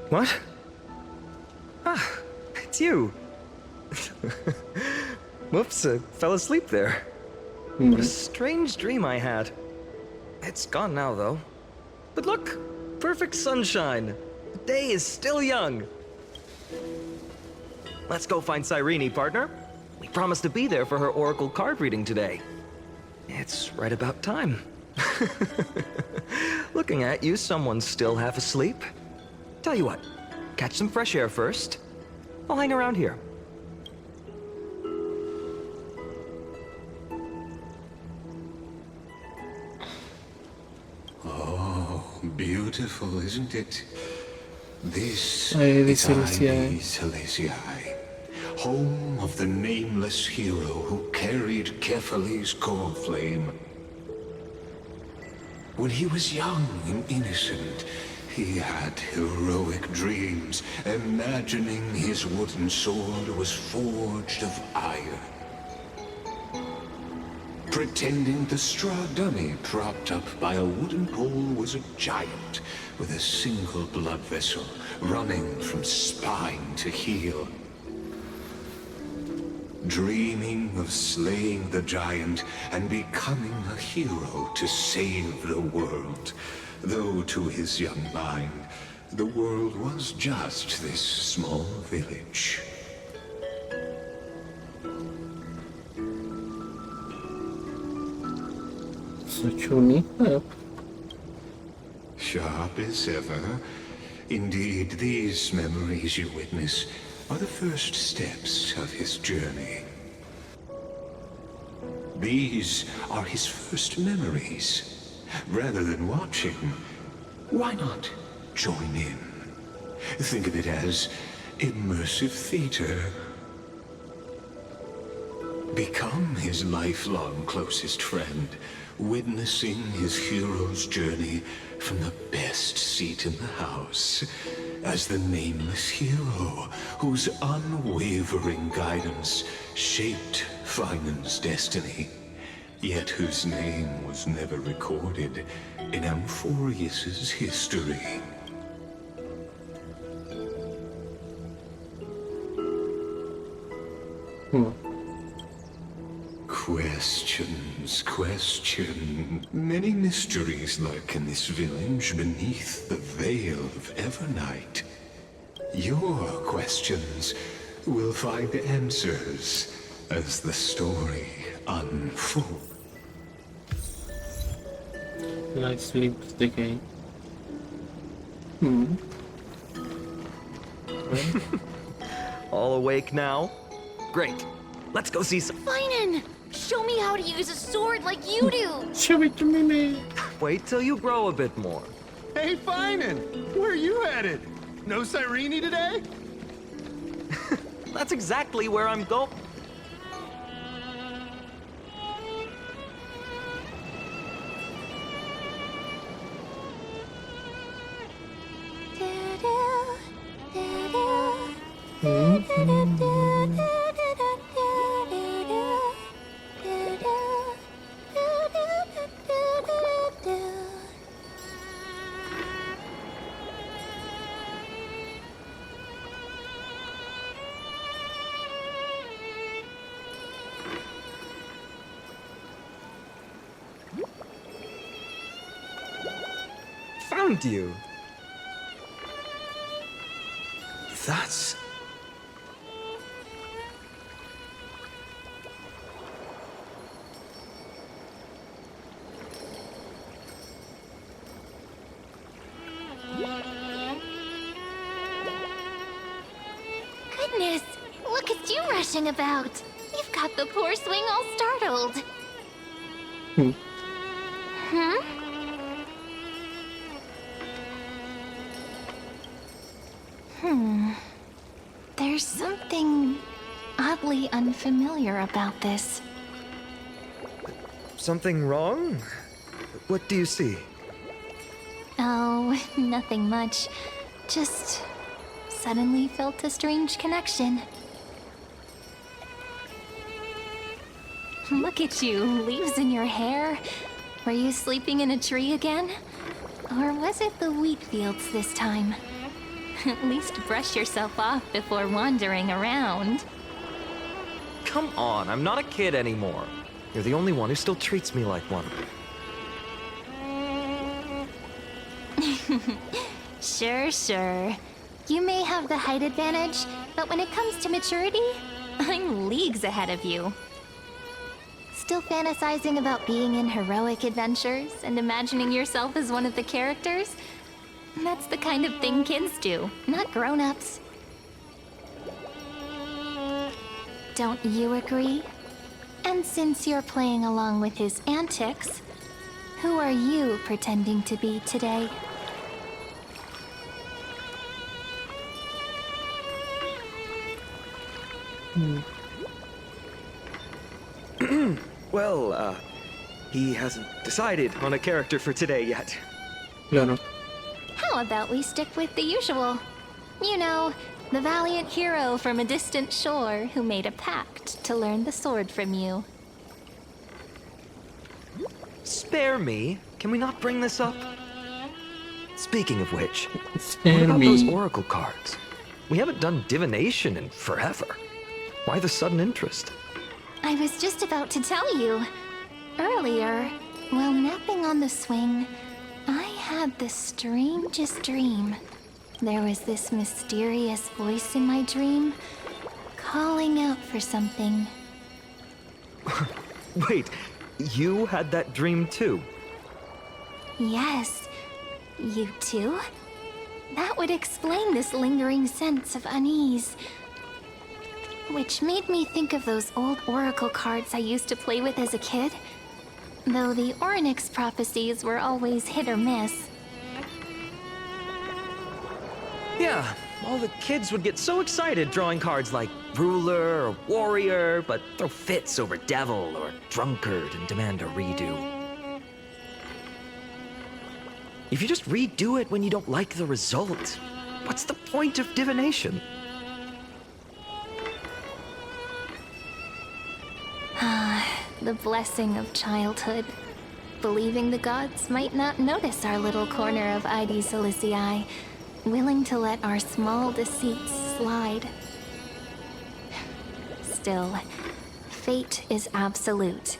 What? Ah, it's you. Whoops, I fell asleep there. What a strange dream I had. It's gone now, though. But look, perfect sunshine. The day is still young. Let's go find Cyrene, partner. We promised to be there for her oracle card reading today. It's right about time. Looking at you, someone's still half asleep. Tell you what, catch some fresh air first. I'll hang around here. Beautiful, isn't it? This Ay, is Celestia. Celestia, home of the nameless hero who carried Kefali's core flame. When he was young and innocent, he had heroic dreams, imagining his wooden sword was forged of iron. Pretending the straw dummy propped up by a wooden pole was a giant with a single blood vessel running from spine to heel. Dreaming of slaying the giant and becoming a hero to save the world, though to his young mind, the world was just this small village. Such a Sharp as ever. Indeed, these memories you witness are the first steps of his journey. These are his first memories. Rather than watching, why not join in? Think of it as immersive theater. Become his lifelong closest friend, witnessing his hero's journey from the best seat in the house, as the nameless hero whose unwavering guidance shaped Finan's destiny, yet whose name was never recorded in Amphorius's history. Question. Many mysteries lurk in this village beneath the veil of Evernight. Your questions will find answers as the story unfolds. Light sleep decay. All awake now? Great. Let's go see some. Finan! Show me how to use a sword like you do! Show it to me, man. Wait till you grow a bit more. Hey, Finan! Where are you headed? No Cyrene today? That's exactly where I'm going. Found you. That's... Goodness, look at you rushing about. You've got the poor swing all startled. Hmm? There's something oddly unfamiliar about this. Something wrong? What do you see? Oh, nothing much. Just suddenly felt a strange connection. Look at you, leaves in your hair. Were you sleeping in a tree again? Or was it the wheat fields this time? At least brush yourself off before wandering around. Come on, I'm not a kid anymore. You're the only one who still treats me like one. Sure. You may have the height advantage, but when it comes to maturity, I'm leagues ahead of you. Still fantasizing about being in heroic adventures and imagining yourself as one of the characters? That's the kind of thing kids do, not grown-ups. Don't you agree? And since you're playing along with his antics, who are you pretending to be today? Well, he hasn't decided on a character for today yet. Claro. How about we stick with the usual? You know, the valiant hero from a distant shore who made a pact to learn the sword from you. Spare me? Can we not bring this up? Speaking of which, Spare what about me. those oracle cards? We haven't done divination in forever. Why the sudden interest? I was just about to tell you. Earlier, while napping on the swing, I had the strangest dream. There was this mysterious voice in my dream, calling out for something. Wait, you had that dream too? Yes, you too? That would explain this lingering sense of unease. Which made me think of those old oracle cards I used to play with as a kid. Though the Ornyx prophecies were always hit or miss. Yeah, all the kids would get so excited drawing cards like ruler or warrior, but throw fits over devil or drunkard and demand a redo. If you just redo it when you don't like the result, what's the point of divination? The blessing of childhood. Believing the gods might not notice our little corner of Ide Silicii, willing to let our small deceits slide. Still, fate is absolute.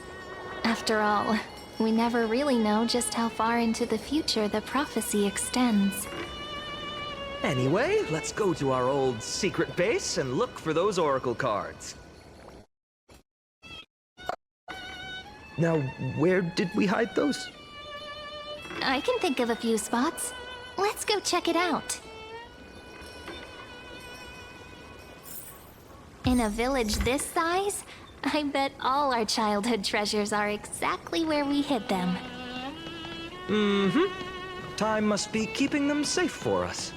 After all, we never really know just how far into the future the prophecy extends. Anyway, let's go to our old secret base and look for those oracle cards. Now, where did we hide those? I can think of a few spots. Let's go check it out. In a village this size, I bet all our childhood treasures are exactly where we hid them. Mm-hmm. Time must be keeping them safe for us.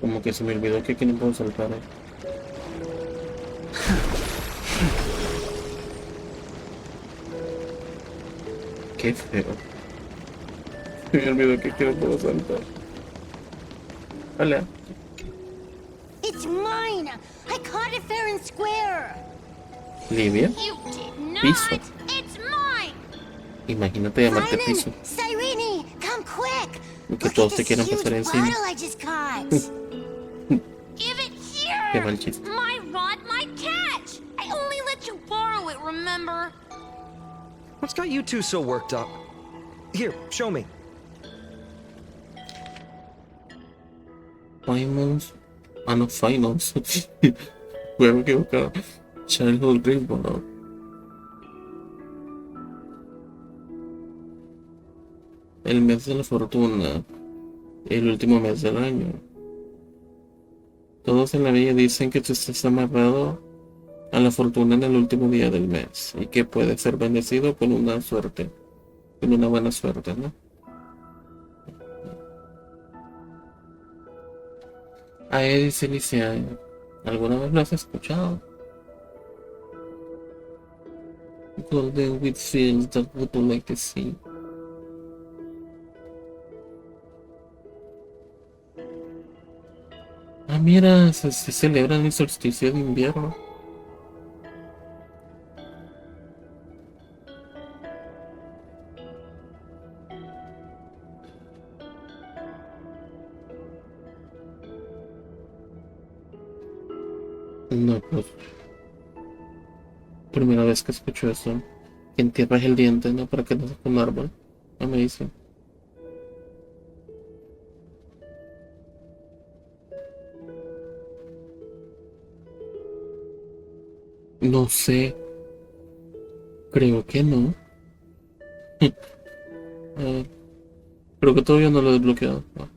Como que se me olvidó que aquí no puedo saltar. Qué feo. Se me olvidó que aquí no puedo saltar. Hola. It's mine! I caught it fair and square! Livia. You did not! Piso. It's mine! Imagínate llamarte Piso. Cyrene, come quick! Y que todos te quieran pasar encima. Bottle I just caught. Give it here! Qué mal chiste. My rod, my catch! I only let you borrow it, remember? What's got you two so worked up? Here, show me. Finals. Ah, no, Finals. Juego equivocado. Childhood Rainbow, no. El mes de la fortuna. El último mes del año. Todos en la vida dicen que tú estás amarrado a la fortuna en el último día del mes y que puedes ser bendecido con una suerte, con una buena suerte, ¿no? Ahí dice Alicia, ¿alguna vez lo has escuchado? Golden with fields that would like to see. Ah, mira, se celebra el solsticio de invierno. No, pues. Primera vez que escucho eso. Que entierras el diente, ¿no? Para que no se un árbol. No me dicen. No sé. Creo que no. Creo que todavía no lo he desbloqueado. No.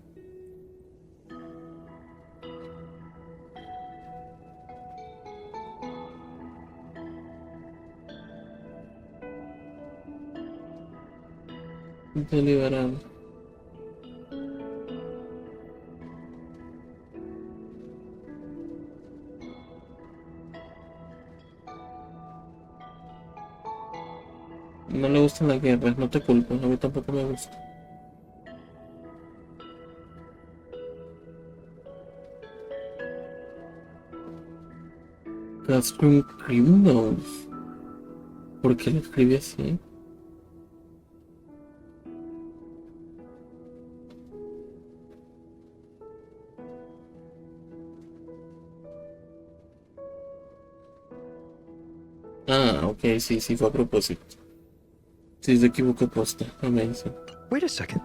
Deliberado. No le gustan las guerras, no te culpo, a mí tampoco me gusta. Classroom Criminals. ¿Por qué lo escribí así? Ah, ok, sí, fue a propósito. Sí, se equivocó posta. Amazing. Wait a second.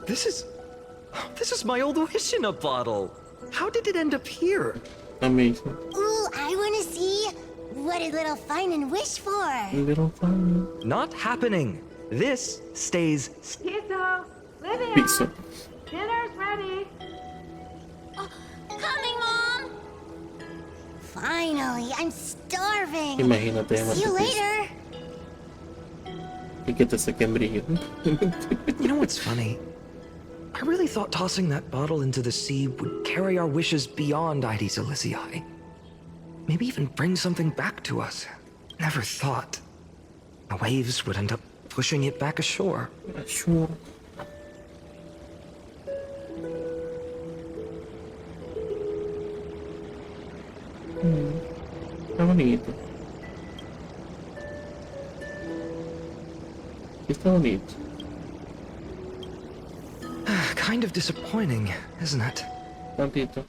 This is my old wish in a bottle. How did it end up here? Amazing. Ooh, I wanna see. What did little Finan wish for? Little Finan. Not happening. This stays. Piso, Livia. Piso. Dinner's ready. Coming, Mom. Finally, I'm starving. Imagínate, See you later. Y que te saquen brillo. You know what's funny? I really thought tossing that bottle into the sea would carry our wishes beyond Ides Elysiae. Maybe even bring something back to us. Never thought the waves would end up pushing it back ashore. Ashore. Está bonito. Está bonito. Kind of disappointing, isn't it? Tantito.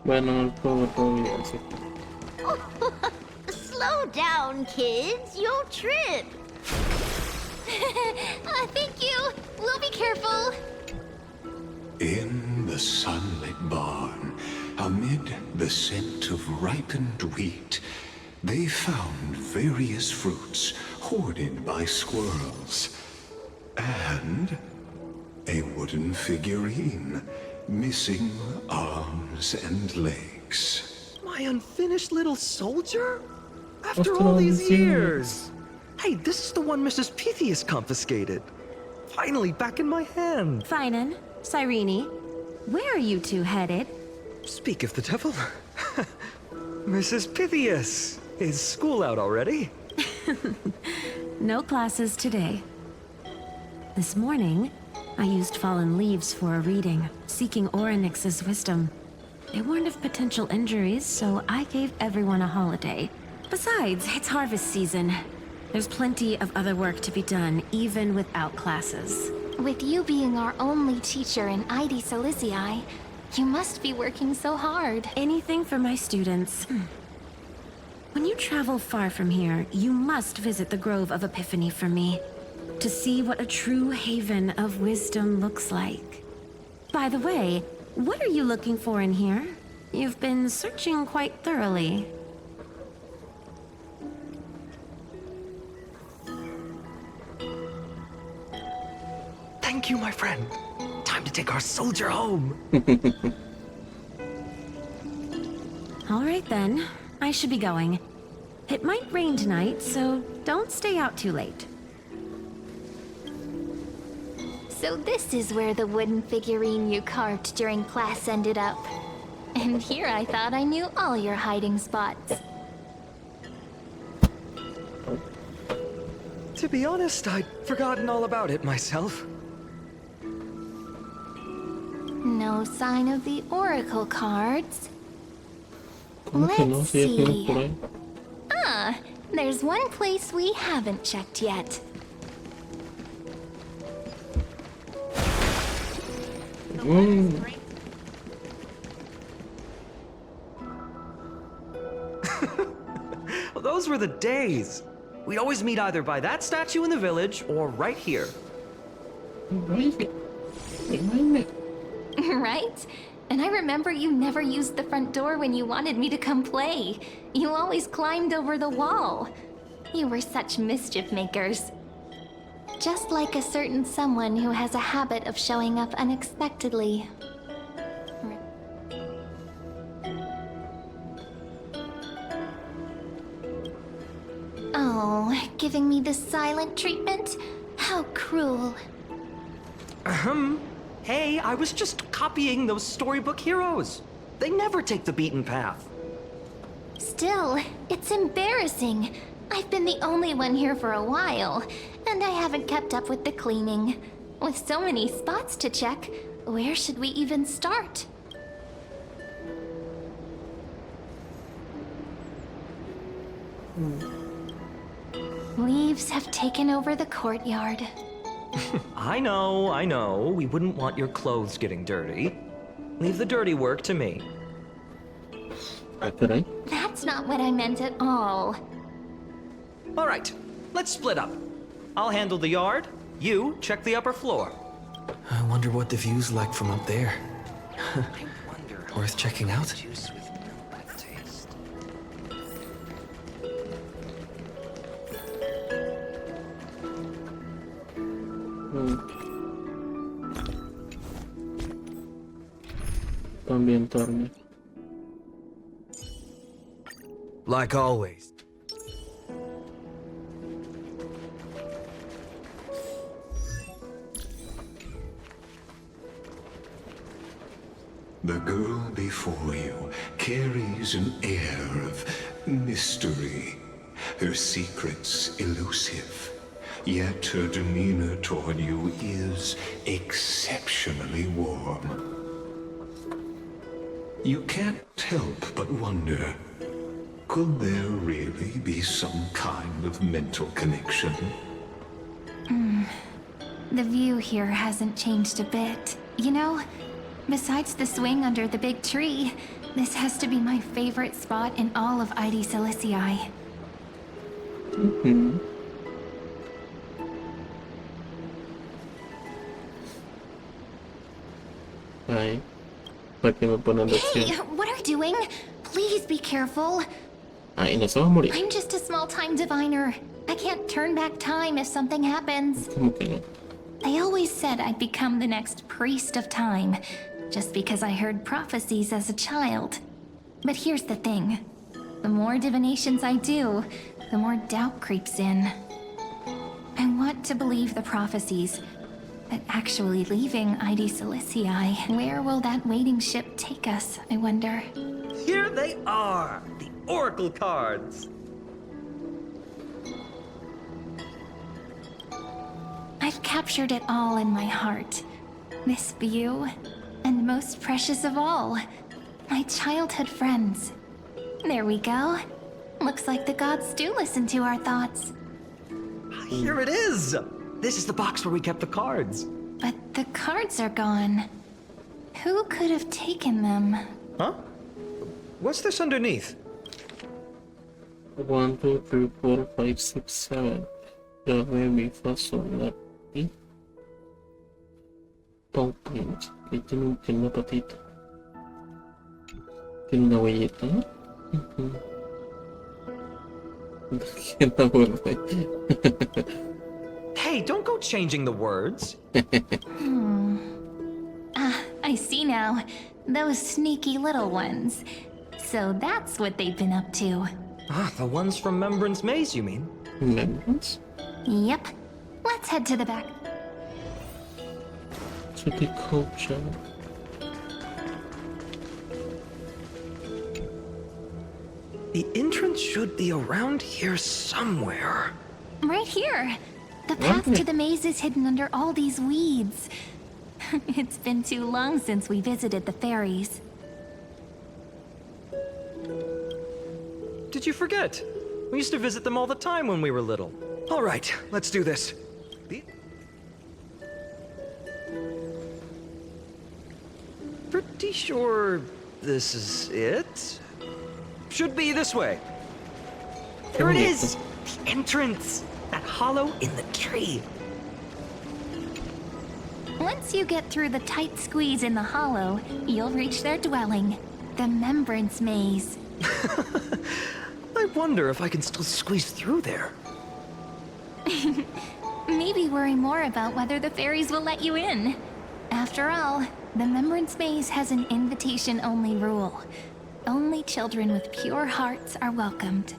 Bueno, el juego video, sí. Slow down, kids. You'll trip. Thank you. We'll be careful. In the sunlit barn, amid the scent of ripened wheat, they found various fruits hoarded by squirrels. And a wooden figurine, missing arms and legs. My unfinished little soldier? After all these years! Hey, this is the one Mrs. Pythias confiscated. Finally back in my hand. Finan, Cyrene, where are you two headed? Speak of the devil. Mrs. Pythias, is school out already? No classes today. This morning, I used fallen leaves for a reading, seeking Orynyx's wisdom. They warned of potential injuries, so I gave everyone a holiday. Besides, it's harvest season. There's plenty of other work to be done, even without classes. With you being our only teacher in ID Silicii, you must be working so hard. Anything for my students. When you travel far from here, you must visit the Grove of Epiphany for me, to see what a true haven of wisdom looks like. By the way, what are you looking for in here? You've been searching quite thoroughly. Thank you, my friend. Time to take our soldier home. All right then, I should be going. It might rain tonight, so don't stay out too late. So this is where the wooden figurine you carved during class ended up. And here I thought I knew all your hiding spots. To be honest, I'd forgotten all about it myself. No sign of the oracle cards. Let's see. Ah, there's one place we haven't checked yet. Well, those were the days. We'd always meet either by that statue in the village or right here. Right? And I remember you never used the front door when you wanted me to come play. You always climbed over the wall. You were such mischief makers. Just like a certain someone who has a habit of showing up unexpectedly. Oh, giving me the silent treatment? How cruel. Hey, I was just copying those storybook heroes. They never take the beaten path. Still, it's embarrassing. I've been the only one here for a while, and I haven't kept up with the cleaning. With so many spots to check, where should we even start? Leaves have taken over the courtyard. I know. We wouldn't want your clothes getting dirty. Leave the dirty work to me. That's not what I meant at all. All right, let's split up. I'll handle the yard. You check the upper floor. I wonder what the view's like from up there. Worth checking out? Ambientarme. Like always. The girl before you carries an air of mystery, her secrets elusive, yet her demeanor toward you is exceptionally warm. You can't help but wonder, could there really be some kind of mental connection? The view here hasn't changed a bit. You know, Besides the swing under the big tree, this has to be my favorite spot in all of ID Silicii. Ay, ¿para qué me ponen de Hey, opción? what are you doing? Please be careful. Ay, no se va a morir. I'm just a small-time diviner. I can't turn back time if something happens. ¿Cómo que no? They always said I'd become the next priest of time, just because I heard prophecies as a child. But here's the thing. The more divinations I do, the more doubt creeps in. I want to believe the prophecies, but actually leaving ID Silicii, where will that waiting ship take us, I wonder? Here they are, the Oracle cards. I've captured it all in my heart. This view, and most precious of all, my childhood friends. There we go. Looks like the gods do listen to our thoughts. Here it is! This is the box where we kept the cards. But the cards are gone. Who could have taken them? Huh? What's this underneath? 1, 2, 3, 4, 5, 6, 7. Do, re, mi, fa, sol, la, ti. Paw print. Que tiene una patita. Tiene una huellita, ¿no? Hey, don't go changing the words. I see now. Those sneaky little ones. So that's what they've been up to. Ah, the ones from Remembrance Maze, you mean? Remembrance? Yep. Let's head to the back. To the culture. The entrance should be around here somewhere. Right here. The path to the maze is hidden under all these weeds. It's been too long since we visited the fairies. Did you forget? We used to visit them all the time when we were little. All right, let's do this. Pretty sure this is it. Should be this way. There it is! The entrance! That hollow in the tree. Once you get through the tight squeeze in the hollow, you'll reach their dwelling, the Remembrance Maze. I wonder if I can still squeeze through there. Maybe worry more about whether the fairies will let you in. After all, the Remembrance Maze has an invitation-only rule. Only children with pure hearts are welcomed.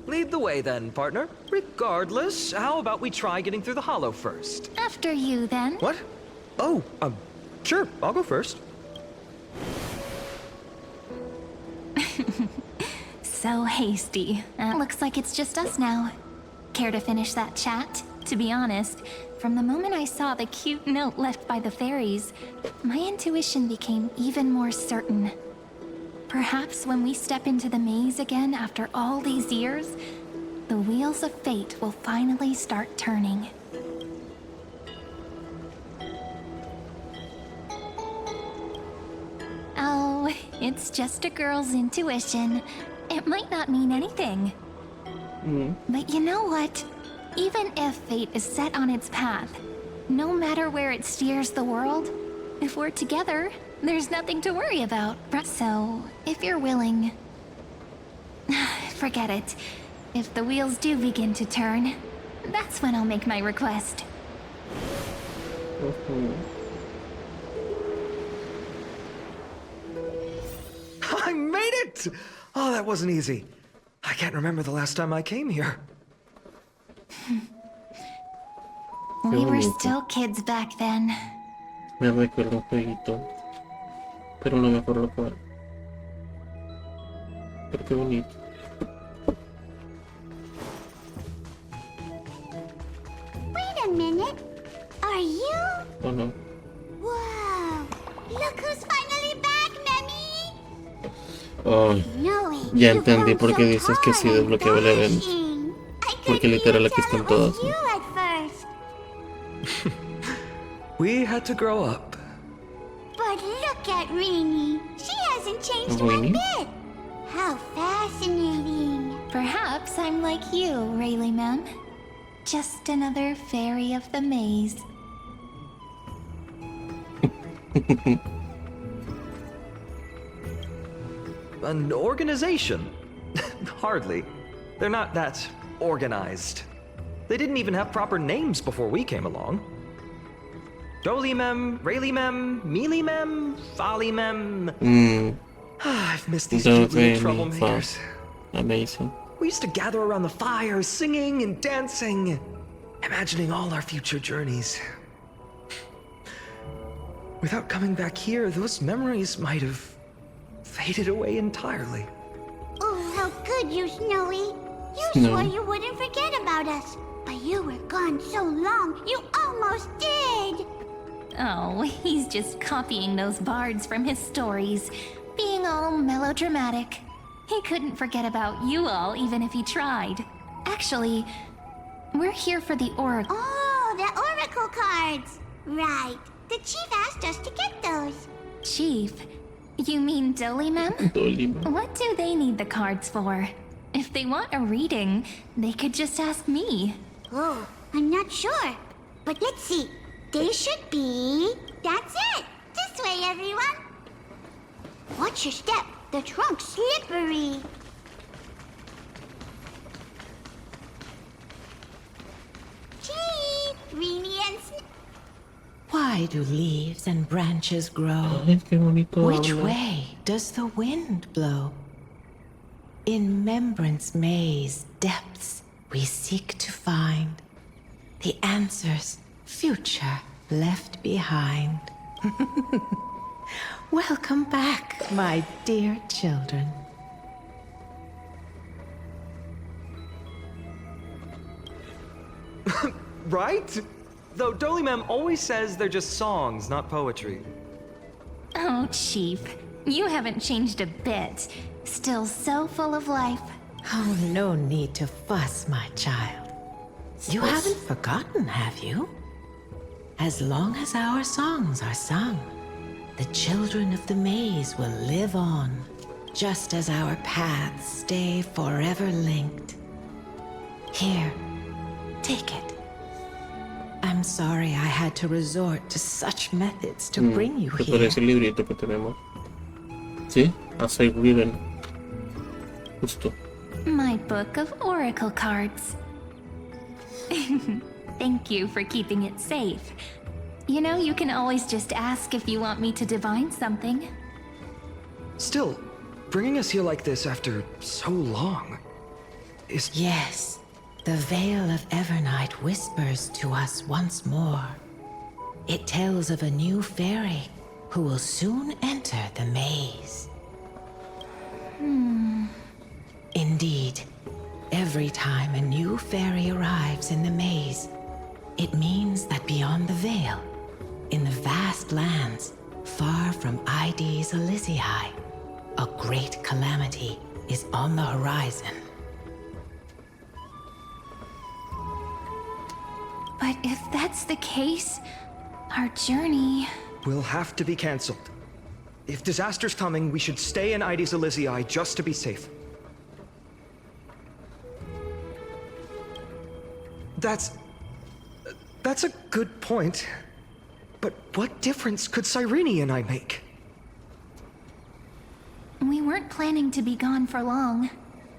Lead the way then, partner. Regardless, how about we try getting through the hollow first? After you, then. What? Oh, sure, I'll go first. So hasty. Looks like it's just us now. Care to finish that chat? To be honest, from the moment I saw the cute note left by the fairies, my intuition became even more certain. Perhaps when we step into the maze again after all these years, the wheels of fate will finally start turning. Oh, it's just a girl's intuition. It might not mean anything. But you know what? Even if fate is set on its path, no matter where it steers the world, if we're together, there's nothing to worry about. So, if you're willing... Forget it. If the wheels do begin to turn, that's when I'll make my request. I made it! Oh, that wasn't easy. I can't remember the last time I came here. We were still kids back then. Me recuerdo un jueguito, pero no me acuerdo cuál. Pero qué bonito. Wait a minute. Are you? Oh no. Whoa. Look who's finally back, Memmy. Oh, ya entendí por qué dices que sí desbloqueaba el evento. Porque literal aquí están todas. You at first. We had to grow up. But look at Rini. She hasn't changed one bit. How fascinating. Perhaps I'm like you, Rayleigh ma'am. Just another fairy of the maze. An organization? Hardly. They're not that organized. They didn't even have proper names before we came along. Dolimem, Rayleigh-mem, Mealy-mem, Folly-mem. I've missed these jubilant troublemakers. Amazing. We used to gather around the fire, singing and dancing, imagining all our future journeys. Without coming back here, those memories might have faded away entirely. Oh, how good you, Snowy. You swore you wouldn't forget about us, but you were gone so long, you almost did. Oh, he's just copying those bards from his stories, being all melodramatic. He couldn't forget about you all even if he tried. Actually, we're here for the oracle. Oh, the oracle cards. Right. The chief asked us to get those. Chief? You mean Dolimem? What do they need the cards for? If they want a reading, they could just ask me. Oh, I'm not sure. But let's see. They should be... That's it! This way, everyone! Watch your step. The trunk's slippery. Chief! Rini and Why do leaves and branches grow? Which way does the wind blow? In Remembrance Maze depths we seek to find the answers future left behind. Welcome back, my dear children. Right? Though Dolimem always says they're just songs, not poetry. Oh, Chief, you haven't changed a bit. Still so full of life. Oh, no need to fuss, my child. You haven't forgotten, have you? As long as our songs are sung, the children of the maze will live on, just as our paths stay forever linked. Here, take it. I'm sorry I had to resort to such methods to bring you here. Ese librito que tenemos. Sí, as I written. Justo. My book of oracle cards. Thank you for keeping it safe. You know, you can always just ask if you want me to divine something. Still, bringing us here like this after so long is... Yes, the Veil of Evernight whispers to us once more. It tells of a new fairy who will soon enter the maze. Indeed, every time a new fairy arrives in the maze, it means that beyond the veil, in the vast lands far from ID's Elysiae, a great calamity is on the horizon. But if that's the case, our journey... will have to be cancelled. If disaster's coming, we should stay in ID's Elysiae just to be safe. That's a good point. But what difference could Cyrene and I make? We weren't planning to be gone for long.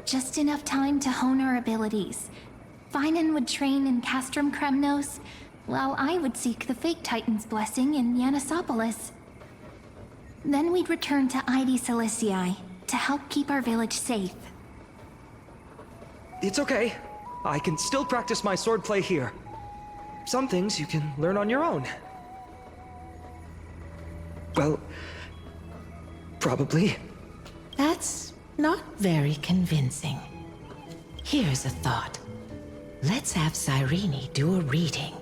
Just enough time to hone our abilities. Finan would train in Castrum Kremnos, while I would seek the Fake Titan's blessing in Yanisopolis. Then we'd return to ID Ciliciae to help keep our village safe. It's okay. I can still practice my swordplay here. Some things you can learn on your own. Well, probably. That's not very convincing. Here's a thought. Let's have Cyrene do a reading.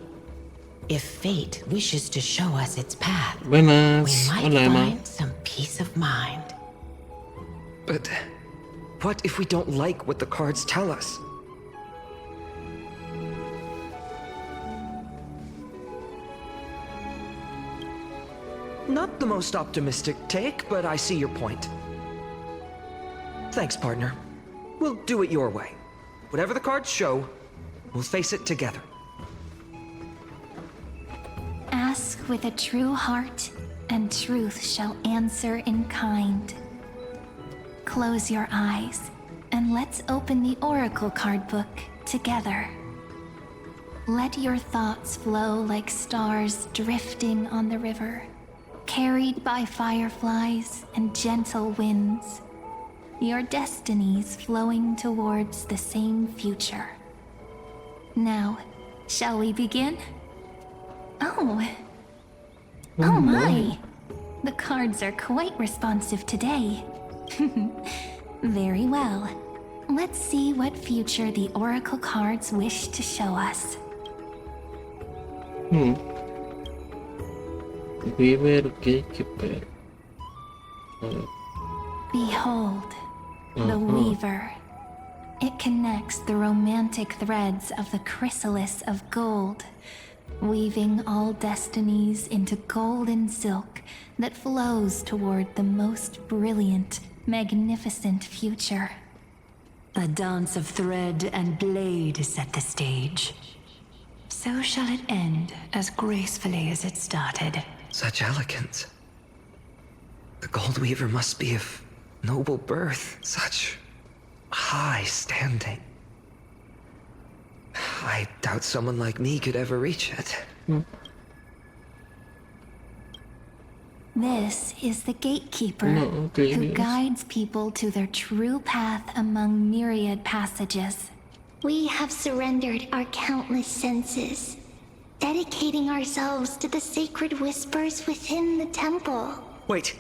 If fate wishes to show us its path, Buenas. we might Hola, Emma. find some peace of mind. But what if we don't like what the cards tell us? not the most optimistic take, but I see your point. Thanks, partner. We'll do it your way. Whatever the cards show, we'll face it together. Ask with a true heart, and truth shall answer in kind. Close your eyes, and let's open the Oracle card book together. Let your thoughts flow like stars drifting on the river, carried by fireflies and gentle winds. Your destinies flowing towards the same future. Now, shall we begin? Oh my! The cards are quite responsive today. Very well. Let's see what future the Oracle cards wish to show us. Weaver Gatekeeper. Behold, the Weaver. It connects the romantic threads of the chrysalis of gold, weaving all destinies into golden silk that flows toward the most brilliant, magnificent future. A dance of thread and blade set the stage. So shall it end as gracefully as it started. Such elegance. The Gold Weaver must be of noble birth, such high standing. I doubt someone like me could ever reach it. This is the gatekeeper who guides people to their true path among myriad passages. We have surrendered our countless senses, dedicating ourselves to the sacred whispers within the temple. Wait.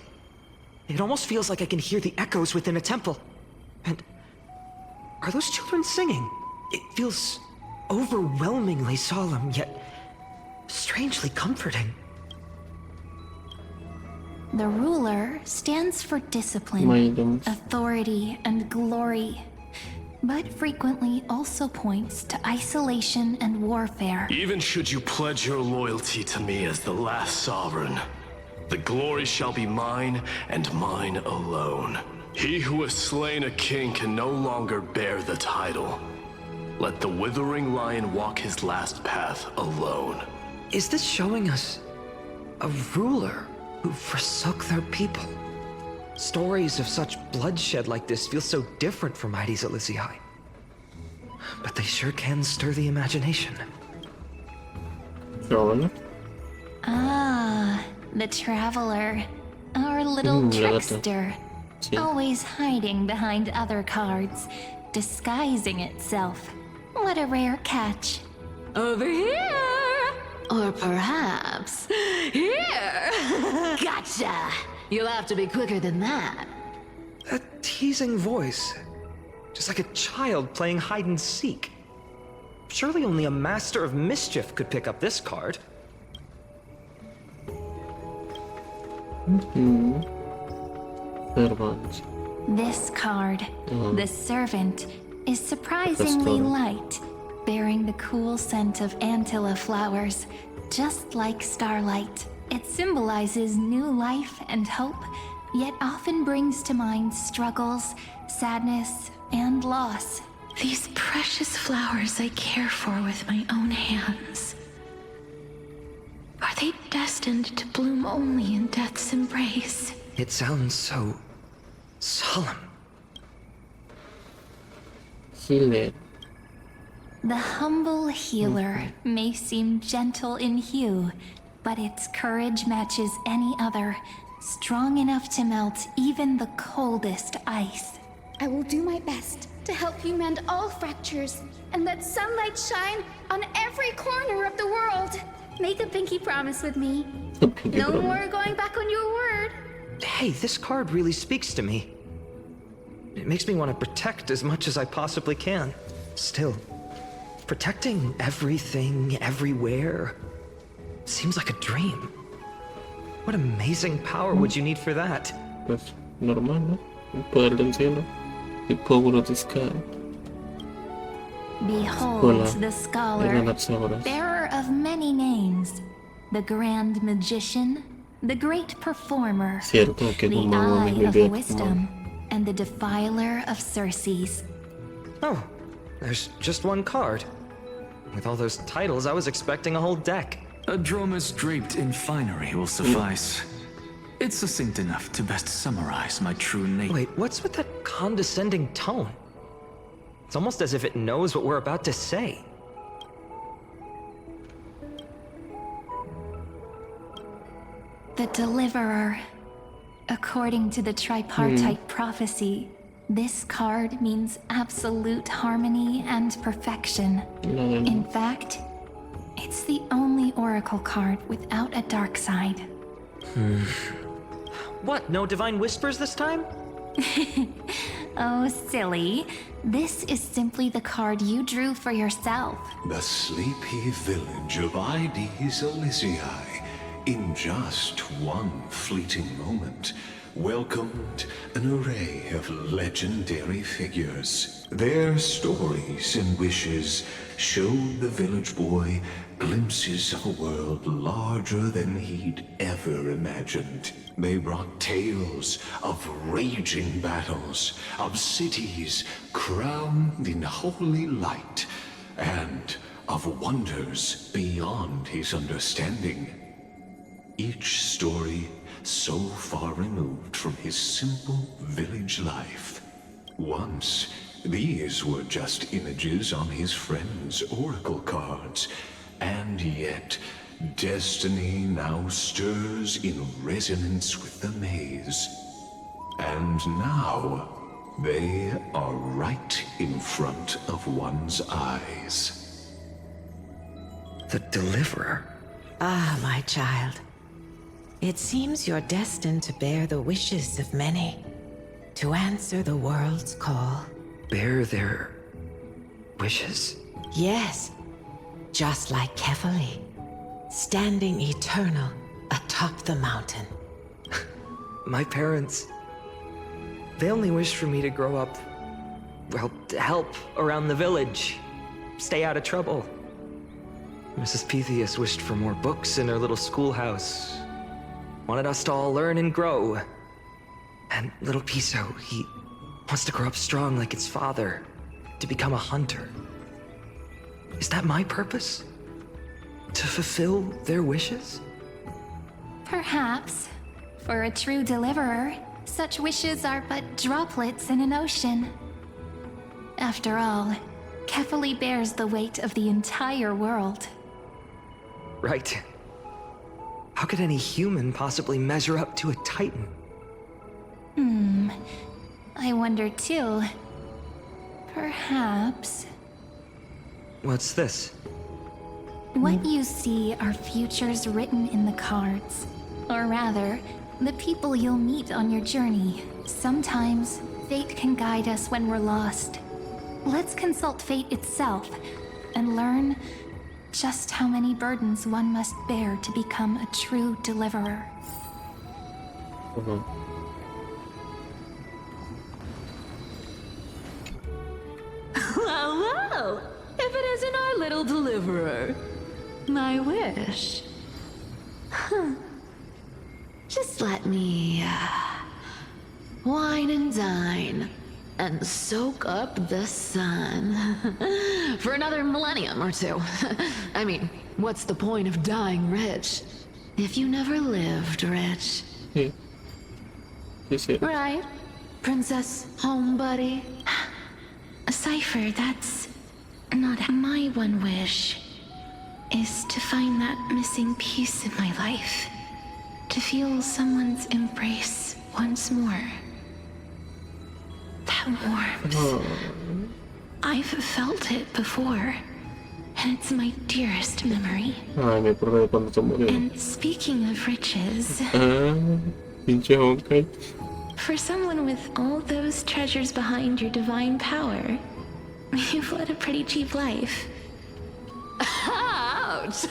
It almost feels like I can hear the echoes within a temple. And are those children singing? It feels overwhelmingly solemn, yet strangely comforting. The ruler stands for discipline, authority, and glory, but frequently also points to isolation and warfare. Even should you pledge your loyalty to me as the last sovereign, the glory shall be mine and mine alone. He who has slain a king can no longer bear the title. Let the withering lion walk his last path alone. Is this showing us a ruler who forsook their people? Stories of such bloodshed like this feel so different from Hydes Elysiae. But they sure can stir the imagination. Ah, the traveler. Our little trickster. Always hiding behind other cards, disguising itself. What a rare catch. Over here! Or perhaps here! Gotcha! You'll have to be quicker than that. A teasing voice. Just like a child playing hide and seek. Surely only a master of mischief could pick up this card. This card, the Servant, is surprisingly light, bearing the cool scent of Antilla flowers, just like starlight. It symbolizes new life and hope, yet often brings to mind struggles, sadness, and loss. These precious flowers I care for with my own hands. Are they destined to bloom only in death's embrace? It sounds so solemn. The humble healer may seem gentle in hue, but its courage matches any other, strong enough to melt even the coldest ice. I will do my best to help you mend all fractures and let sunlight shine on every corner of the world. Make a pinky promise with me. No more going back on your word. Hey, this card really speaks to me. It makes me want to protect as much as I possibly can. Still, protecting everything, everywhere, seems like a dream. What amazing power would you need for that? Pues normal, ¿no? El poder del cielo. The power of the sky. Behold the scholar, bearer of many names, the grand magician, the great performer, Cierto que the como eye mi of bebé, wisdom, and the defiler of Circes. Oh, there's just one card. With all those titles, I was expecting a whole deck. A dromus draped in finery will suffice. It's succinct enough to best summarize my true nature. Wait, what's with that condescending tone? It's almost as if it knows what we're about to say. The Deliverer. According to the tripartite prophecy, this card means absolute harmony and perfection. In fact, it's the only oracle card without a dark side. What, no divine whispers this time? Oh, silly. This is simply the card you drew for yourself. The sleepy village of Ides Elysiae, in just one fleeting moment, welcomed an array of legendary figures. Their stories and wishes showed the village boy glimpses of a world larger than he'd ever imagined. They brought tales of raging battles, of cities crowned in holy light, and of wonders beyond his understanding. Each story so far removed from his simple village life. Once, these were just images on his friend's oracle cards, and yet destiny now stirs in resonance with the maze. And now, they are right in front of one's eyes. The Deliverer? Ah, my child. It seems you're destined to bear the wishes of many, to answer the world's call. Bear their wishes? Yes, just like Kefali, standing eternal atop the mountain. My parents, they only wished for me to grow up, well, to help around the village, stay out of trouble. Mrs. Pythias wished for more books in her little schoolhouse, wanted us to all learn and grow. And little Piso, he wants to grow up strong like his father, to become a hunter. Is that my purpose? To fulfill their wishes? Perhaps. For a true deliverer, such wishes are but droplets in an ocean. After all, Kefali bears the weight of the entire world. Right. How could any human possibly measure up to a Titan? I wonder too. Perhaps... What's this? What you see are futures written in the cards. Or rather, the people you'll meet on your journey. Sometimes, fate can guide us when we're lost. Let's consult fate itself, and learn just how many burdens one must bear to become a true deliverer. Well, if it isn't our little deliverer. My wish. Just let me, wine and dine, and soak up the sun. For another millennium or two. I mean, what's the point of dying rich if you never lived rich? Right, Princess Homebuddy? Cypher, that's not my one wish. Is to find that missing piece in my life. To feel someone's embrace once more. That warmth. I've felt it before. And it's my dearest memory. Ay, me acordé de cuando se murió. And speaking of riches... Pinche Honkai. For someone with all those treasures behind your divine power, you've led a pretty cheap life. Ouch!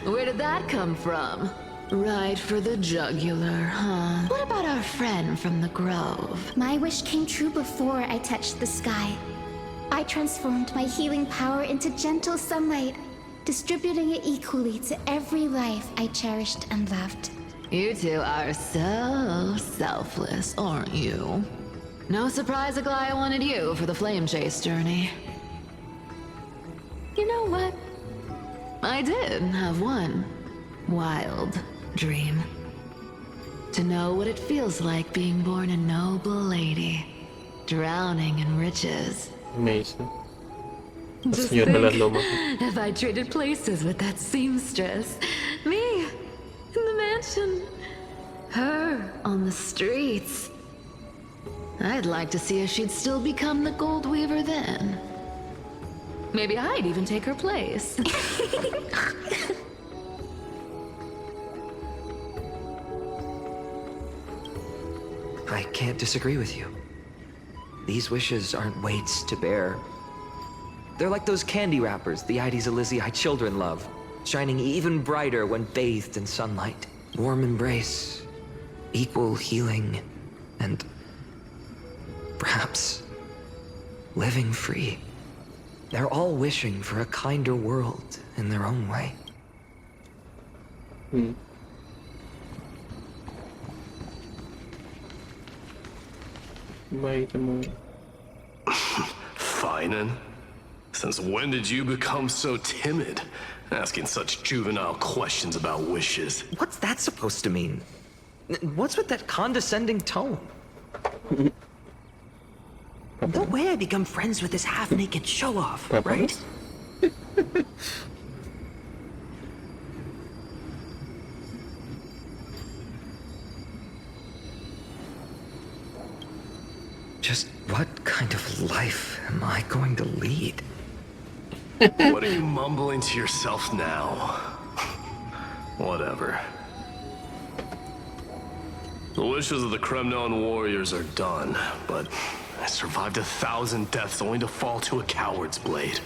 Where did that come from? Right for the jugular, huh? What about our friend from the Grove? My wish came true before I touched the sky. I transformed my healing power into gentle sunlight, distributing it equally to every life I cherished and loved. You two are so selfless, aren't you? No surprise Aglaya wanted you for the flame chase journey. You know what? I did have one wild dream. To know what it feels like being born a noble lady, drowning in riches. Amazing. Just Señor de las Lomas. think, if I traded places with that seamstress, me in the mansion, her on the streets. I'd like to see if she'd still become the gold weaver then. Maybe I'd even take her place. I can't disagree with you. These wishes aren't weights to bear. They're like those candy wrappers the Ides Elizii children love, shining even brighter when bathed in sunlight. Warm embrace, equal healing, and perhaps living free. They're all wishing for a kinder world in their own way. Wait a moment. Finan? Since when did you become so timid? Asking such juvenile questions about wishes. What's that supposed to mean? What's with that condescending tone? No way I become friends with this half-naked show-off, right? Just what kind of life am I going to lead? What are you mumbling to yourself now? Whatever. The wishes of the Kremnon warriors are done, but I survived 1,000 deaths only to fall to a coward's blade.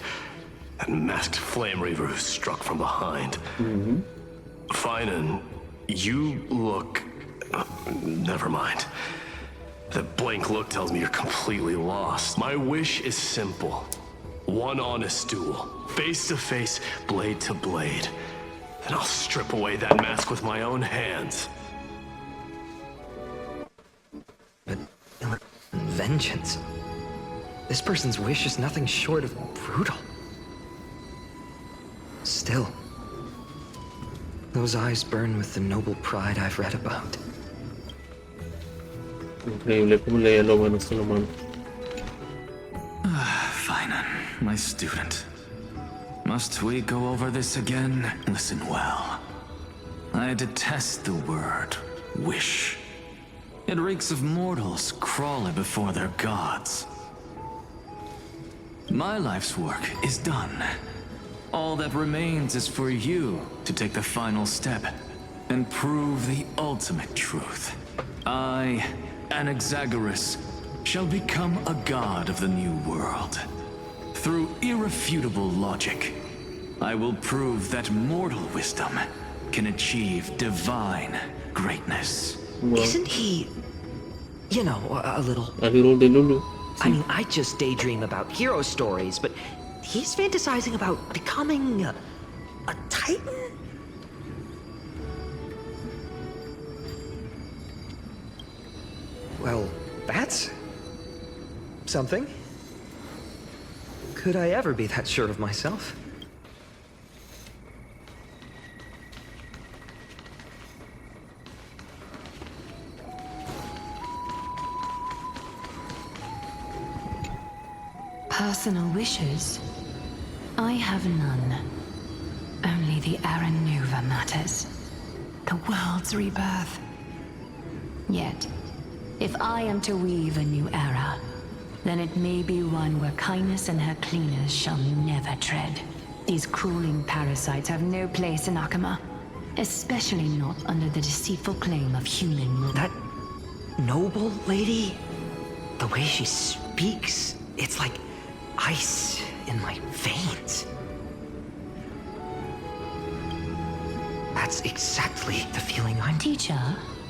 That masked flame reaver who struck from behind. Finan, you look... Never mind. That blank look tells me you're completely lost. My wish is simple. One honest duel, face to face, blade to blade. Then I'll strip away that mask with my own hands. But vengeance? This person's wish is nothing short of brutal. Still, those eyes burn with the noble pride I've read about. Increíble cómo leía lo bueno hasta lo malo. Finan, my student. Must we go over this again? Listen well. I detest the word wish. It reeks of mortals crawling before their gods. My life's work is done. All that remains is for you to take the final step and prove the ultimate truth. I, Anaxagoras, shall become a god of the new world. Through irrefutable logic, I will prove that mortal wisdom can achieve divine greatness. Isn't he, you know, a little... A little delulu. I mean, I just daydream about hero stories, but he's fantasizing about becoming a titan? Well, that's something. Could I ever be that sure of myself? Personal wishes? I have none. Only the era nueva matters. The world's rebirth. Yet, if I am to weave a new era, then it may be one where kindness and her cleaners shall never tread. These crawling parasites have no place in Akama, especially not under the deceitful claim of human... That noble lady? The way she speaks, it's like ice in my veins. That's exactly the feeling I'm... Teacher,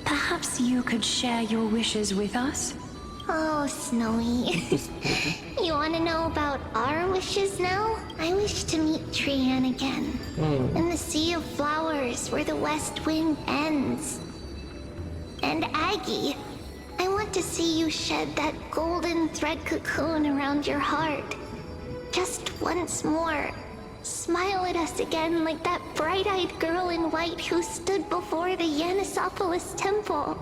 perhaps you could share your wishes with us? Oh, Snowy. You want to know about our wishes now? I wish to meet Trian again. In the sea of flowers where the west wind ends. And Aggie, I want to see you shed that golden thread cocoon around your heart. Just once more. Smile at us again like that bright-eyed girl in white who stood before the Yanisopolis temple.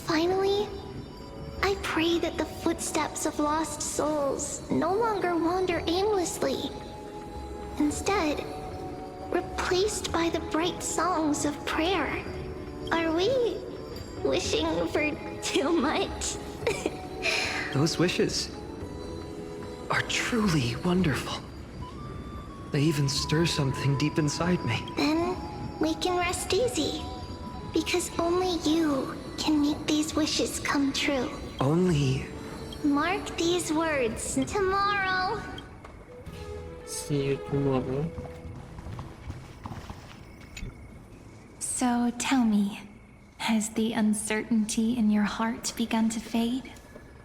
Finally, I pray that the footsteps of lost souls no longer wander aimlessly. Instead, replaced by the bright songs of prayer. Are we wishing for too much? Those wishes are truly wonderful. They even stir something deep inside me. Then we can rest easy. Because only you can make these wishes come true. Only... Mark these words. Tomorrow. See you tomorrow. So tell me, has the uncertainty in your heart begun to fade?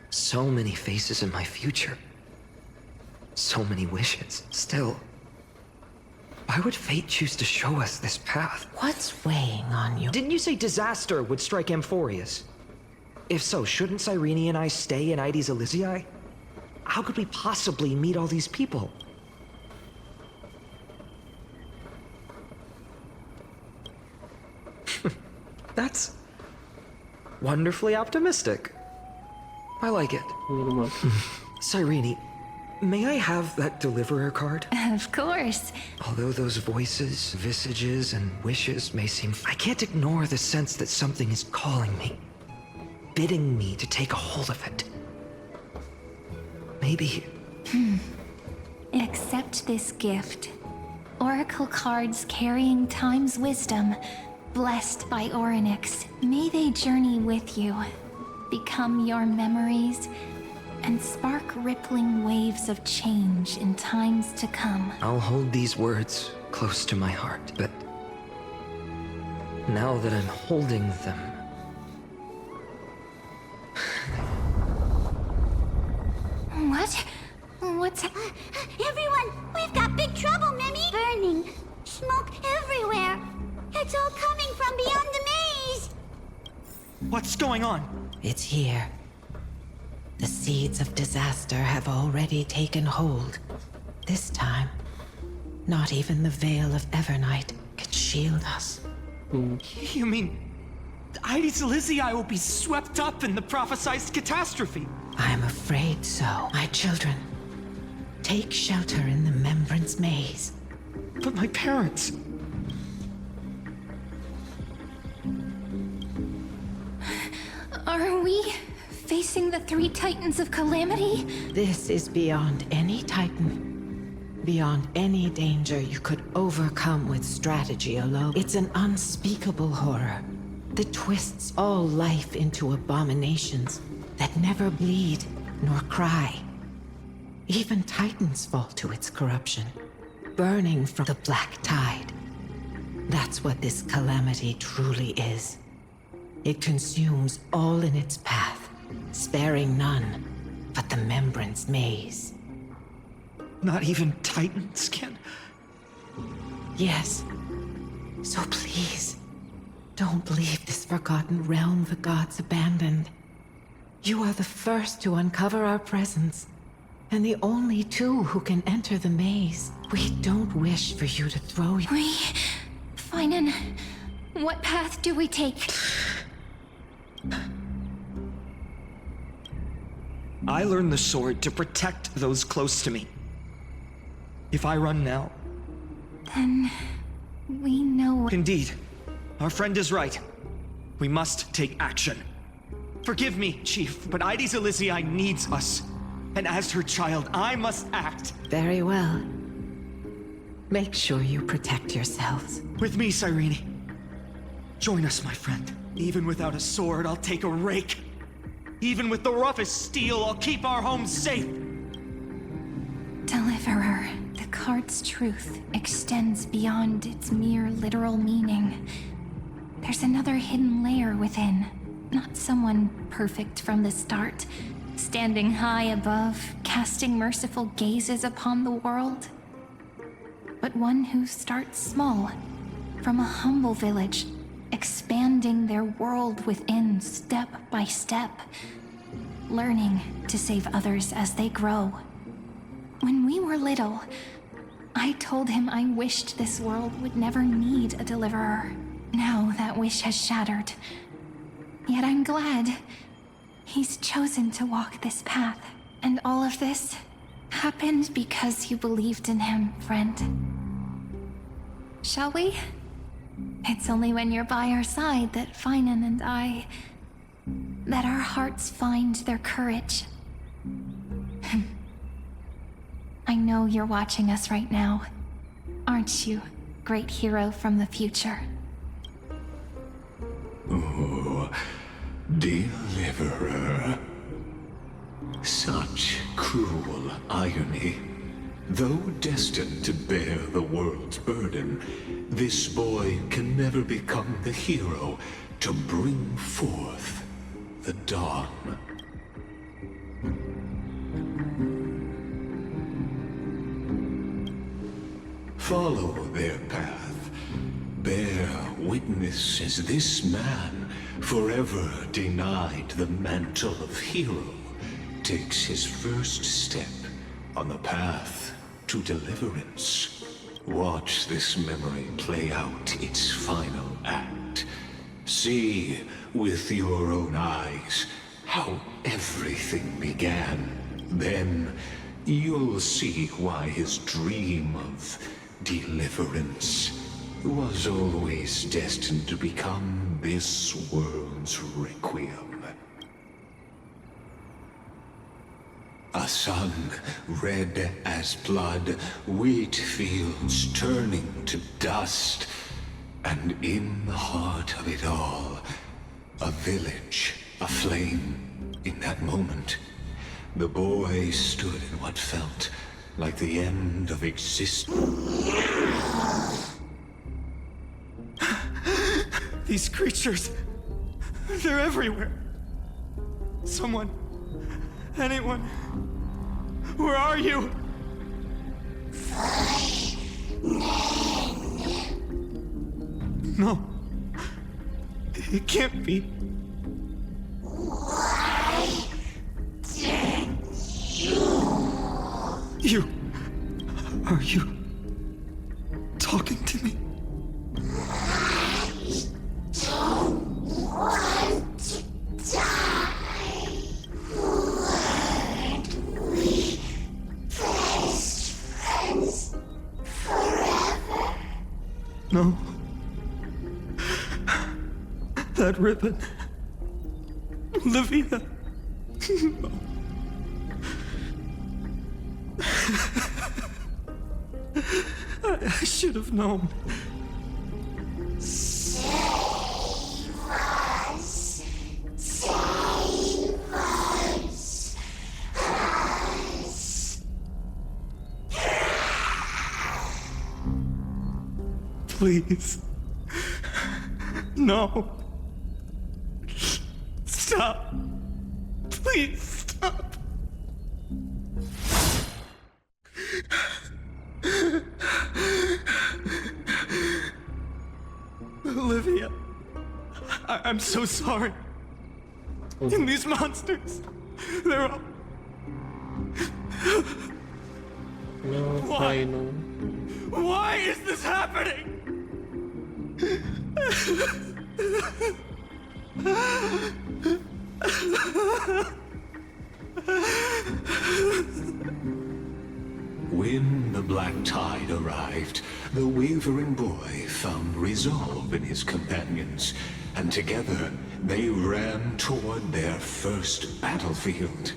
So many faces in my future. So many wishes. Still, why would fate choose to show us this path? What's weighing on you? Didn't you say disaster would strike Amphorius? If so, shouldn't Cyrene and I stay in Ides Elysiae? How could we possibly meet all these people? That's wonderfully optimistic. I like it. Cyrene, may I have that deliverer card? Of course. Although those voices, visages, and wishes may seem... I can't ignore the sense that something is calling me. Bidding me to take a hold of it. Maybe... Accept this gift. Oracle cards carrying time's wisdom, blessed by Orynyx. May they journey with you, become your memories, and spark rippling waves of change in times to come. I'll hold these words close to my heart, but now that I'm holding them... What? What's... Everyone, we've got big trouble, Mimi! Burning. Smoke everywhere. It's all coming from beyond the maze. What's going on? It's here. The seeds of disaster have already taken hold. This time, not even the veil of Evernight can shield us. You mean... Ides Elysiae will be swept up in the prophesized catastrophe? I'm afraid so. My children, take shelter in the Membrance Maze. But my parents... Are we facing the three titans of calamity? This is beyond any titan. Beyond any danger you could overcome with strategy alone. It's an unspeakable horror that twists all life into abominations that never bleed nor cry. Even titans fall to its corruption, burning from the black tide. That's what this calamity truly is. It consumes all in its path, sparing none but the Membrance Maze. Not even titans can... Yes. So please, don't leave this forgotten realm the gods abandoned. You are the first to uncover our presence, and the only two who can enter the maze. We don't wish for you to throw... Finan, what path do we take? I learned the sword to protect those close to me. If I run now... Then... we know... Indeed. Our friend is right. We must take action. Forgive me, Chief, but Ides Elysiae needs us. And as her child, I must act. Very well. Make sure you protect yourselves. With me, Cyrene. Join us, my friend. Even without a sword, I'll take a rake. Even with the roughest steel, I'll keep our home safe. Deliverer, the card's truth extends beyond its mere literal meaning. There's another hidden layer within. Not someone perfect from the start, standing high above, casting merciful gazes upon the world. But one who starts small, from a humble village, expanding their world within step by step, learning to save others as they grow. When we were little, I told him I wished this world would never need a deliverer. Now that wish has shattered. Yet I'm glad he's chosen to walk this path. And all of this happened because you believed in him, friend. Shall we? It's only when you're by our side that Finan and that our hearts find their courage. I know you're watching us right now. Aren't you, great hero from the future? Oh, deliverer. Such cruel irony. Though destined to bear the world's burden, this boy can never become the hero to bring forth the dawn. Follow their path. Bear witness as this man, forever denied the mantle of hero, takes his first step on the path to deliverance. Watch this memory play out its final act. See with your own eyes how everything began. Then you'll see why his dream of deliverance was always destined to become this world's requiem. A sun red as blood, wheat fields turning to dust, and in the heart of it all, a village aflame. In that moment, the boy stood in what felt like the end of existence. These creatures, they're everywhere. Someone, anyone, where are you? No, it can't be. Are you talking to me? No. That ribbon. Olivia. No. I should have known. Save us. Save us. Please. No. Stop. Please stop. Olivia, I'm so sorry. And these monsters, they're all... No, Why? no. Why is this happening? When the black tide arrived, the wavering boy found resolve in his companions, and together they ran toward their first battlefield.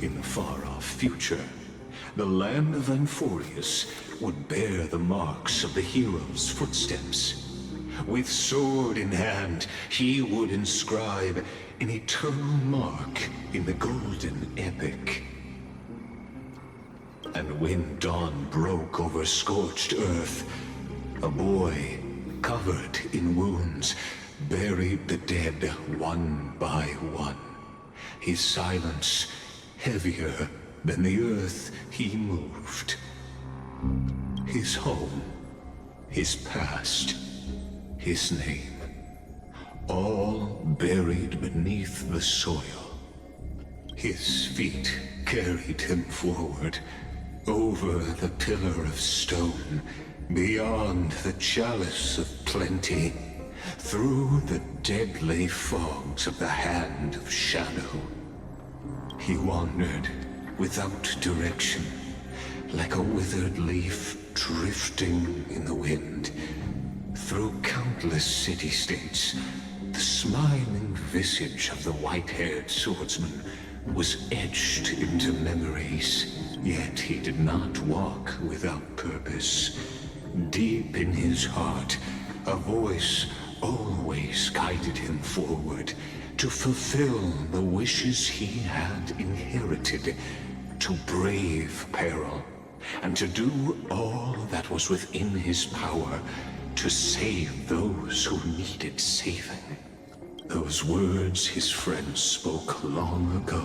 In the far-off future, the land of Amphorius would bear the marks of the hero's footsteps. With sword in hand, he would inscribe an eternal mark in the golden epic. And when dawn broke over scorched earth, a boy, covered in wounds, buried the dead one by one. His silence heavier than the earth he moved. His home, his past, his name, all buried beneath the soil. His feet carried him forward, over the pillar of stone, beyond the chalice of plenty, through the deadly fogs of the hand of shadow. He wandered without direction, like a withered leaf drifting in the wind. Through countless city-states, the smiling visage of the white-haired swordsman was etched into memories. Yet he did not walk without purpose. Deep in his heart, a voice always guided him forward, to fulfill the wishes he had inherited, to brave peril, and to do all that was within his power to save those who needed saving. Those words his friend spoke long ago,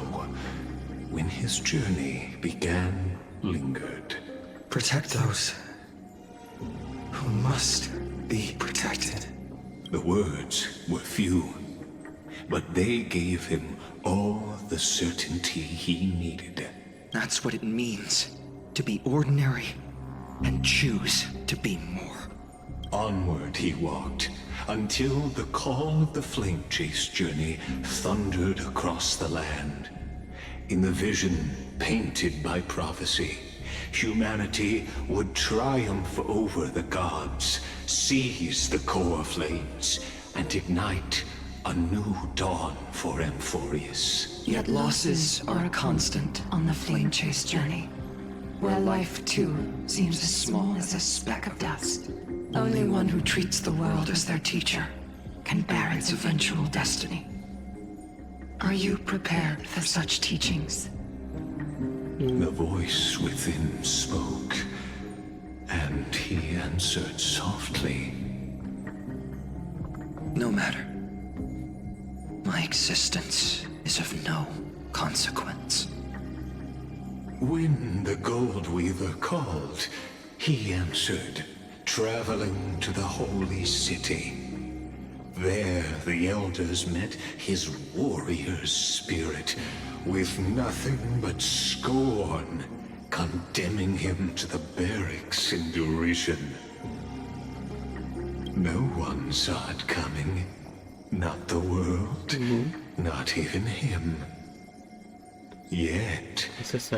when his journey began, lingered. Protect those who must be protected. The words were few, but they gave him all the certainty he needed. That's what it means to be ordinary and choose to be more. Onward he walked, until the call of the flame chase journey thundered across the land. In the vision painted by prophecy, humanity would triumph over the gods, seize the core flames, and ignite a new dawn for Amphorius. Yet losses are a constant on the flame chase journey, where life too seems as small as a speck of dust. Only one who treats the world as their teacher can bear its eventual destiny. Are you prepared for such teachings? The voice within spoke, and he answered softly. No matter. My existence is of no consequence. When the Gold Weaver called, he answered, traveling to the holy city. There the elders met his warrior's spirit, with nothing but scorn, condemning him to the barracks in derision. No one saw it coming. Not the world, not even him. Yet, this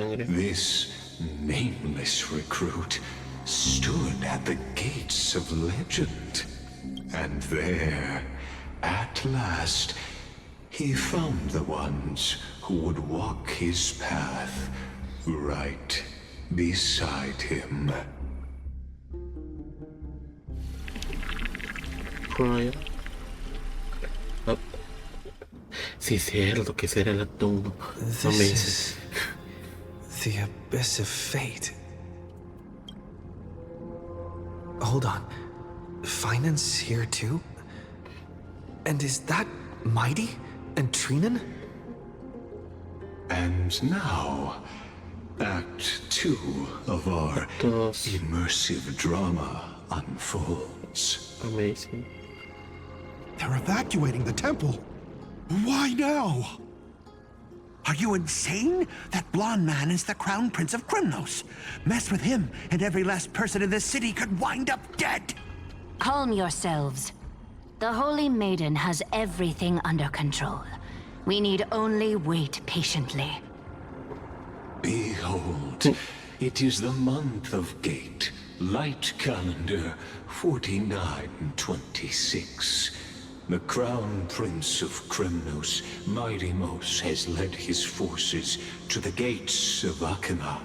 nameless recruit stood at the gates of legend. And there, at last, he found the ones who would walk his path right beside him. Prior. Oh. Sí, cierto, que será la tumba. No me dices. The abyss of fate. Hold on. Finance here too? And is that Mighty and Trinan? And now, Act 2 of our immersive drama unfolds. Amazing. They're evacuating the temple. Why now? Are you insane? That blonde man is the Crown Prince of Krymnos. Mess with him, and every last person in this city could wind up dead. Calm yourselves. The Holy Maiden has everything under control. We need only wait patiently. Behold, it is the month of Gate, light calendar 4926. The Crown Prince of Krymnos, Mighty-Mos, has led his forces to the gates of Akima.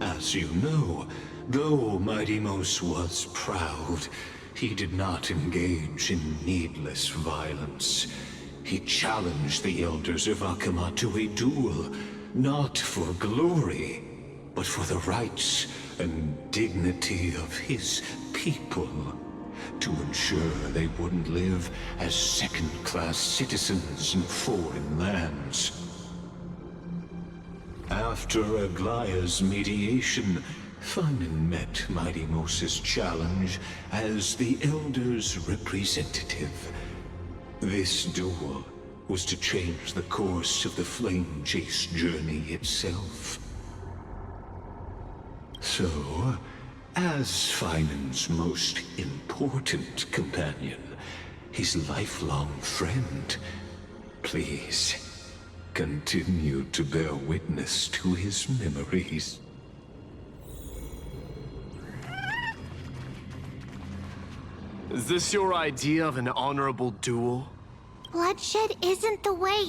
As you know, though Mighty-Mos was proud, he did not engage in needless violence. He challenged the elders of Akima to a duel, not for glory, but for the rights and dignity of his people, to ensure they wouldn't live as second-class citizens in foreign lands. After Aglaya's mediation, Finan met Mighty Moses' challenge as the Elder's representative. This duel was to change the course of the Flame Chase journey itself. So, as Finan's most important companion, his lifelong friend, please continue to bear witness to his memories. Is this your idea of an honorable duel? Bloodshed isn't the way.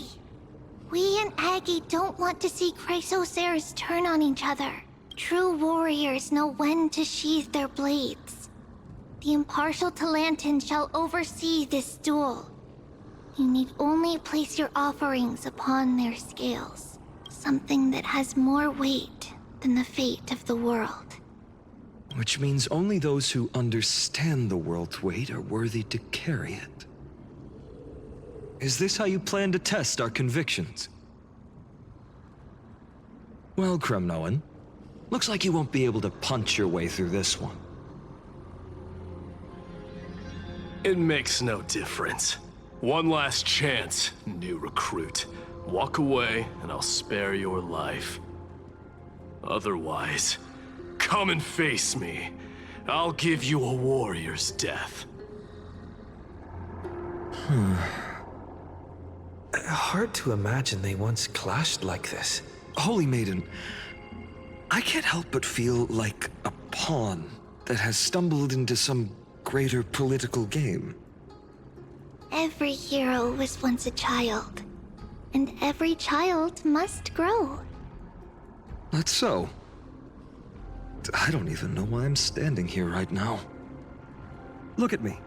We and Aggie don't want to see Chrysoceres turn on each other. True warriors know when to sheathe their blades. The impartial Talantan shall oversee this duel. You need only place your offerings upon their scales. Something that has more weight than the fate of the world. Which means only those who understand the world's weight are worthy to carry it. Is this how you plan to test our convictions? Well, Kremnoan, looks like you won't be able to punch your way through this one. It makes no difference. One last chance, new recruit. Walk away, and I'll spare your life. Otherwise, come and face me. I'll give you a warrior's death. Hard to imagine they once clashed like this. Holy Maiden, I can't help but feel like a pawn that has stumbled into some greater political game. Every hero was once a child, and every child must grow. That's so. I don't even know why I'm standing here right now. Look at me.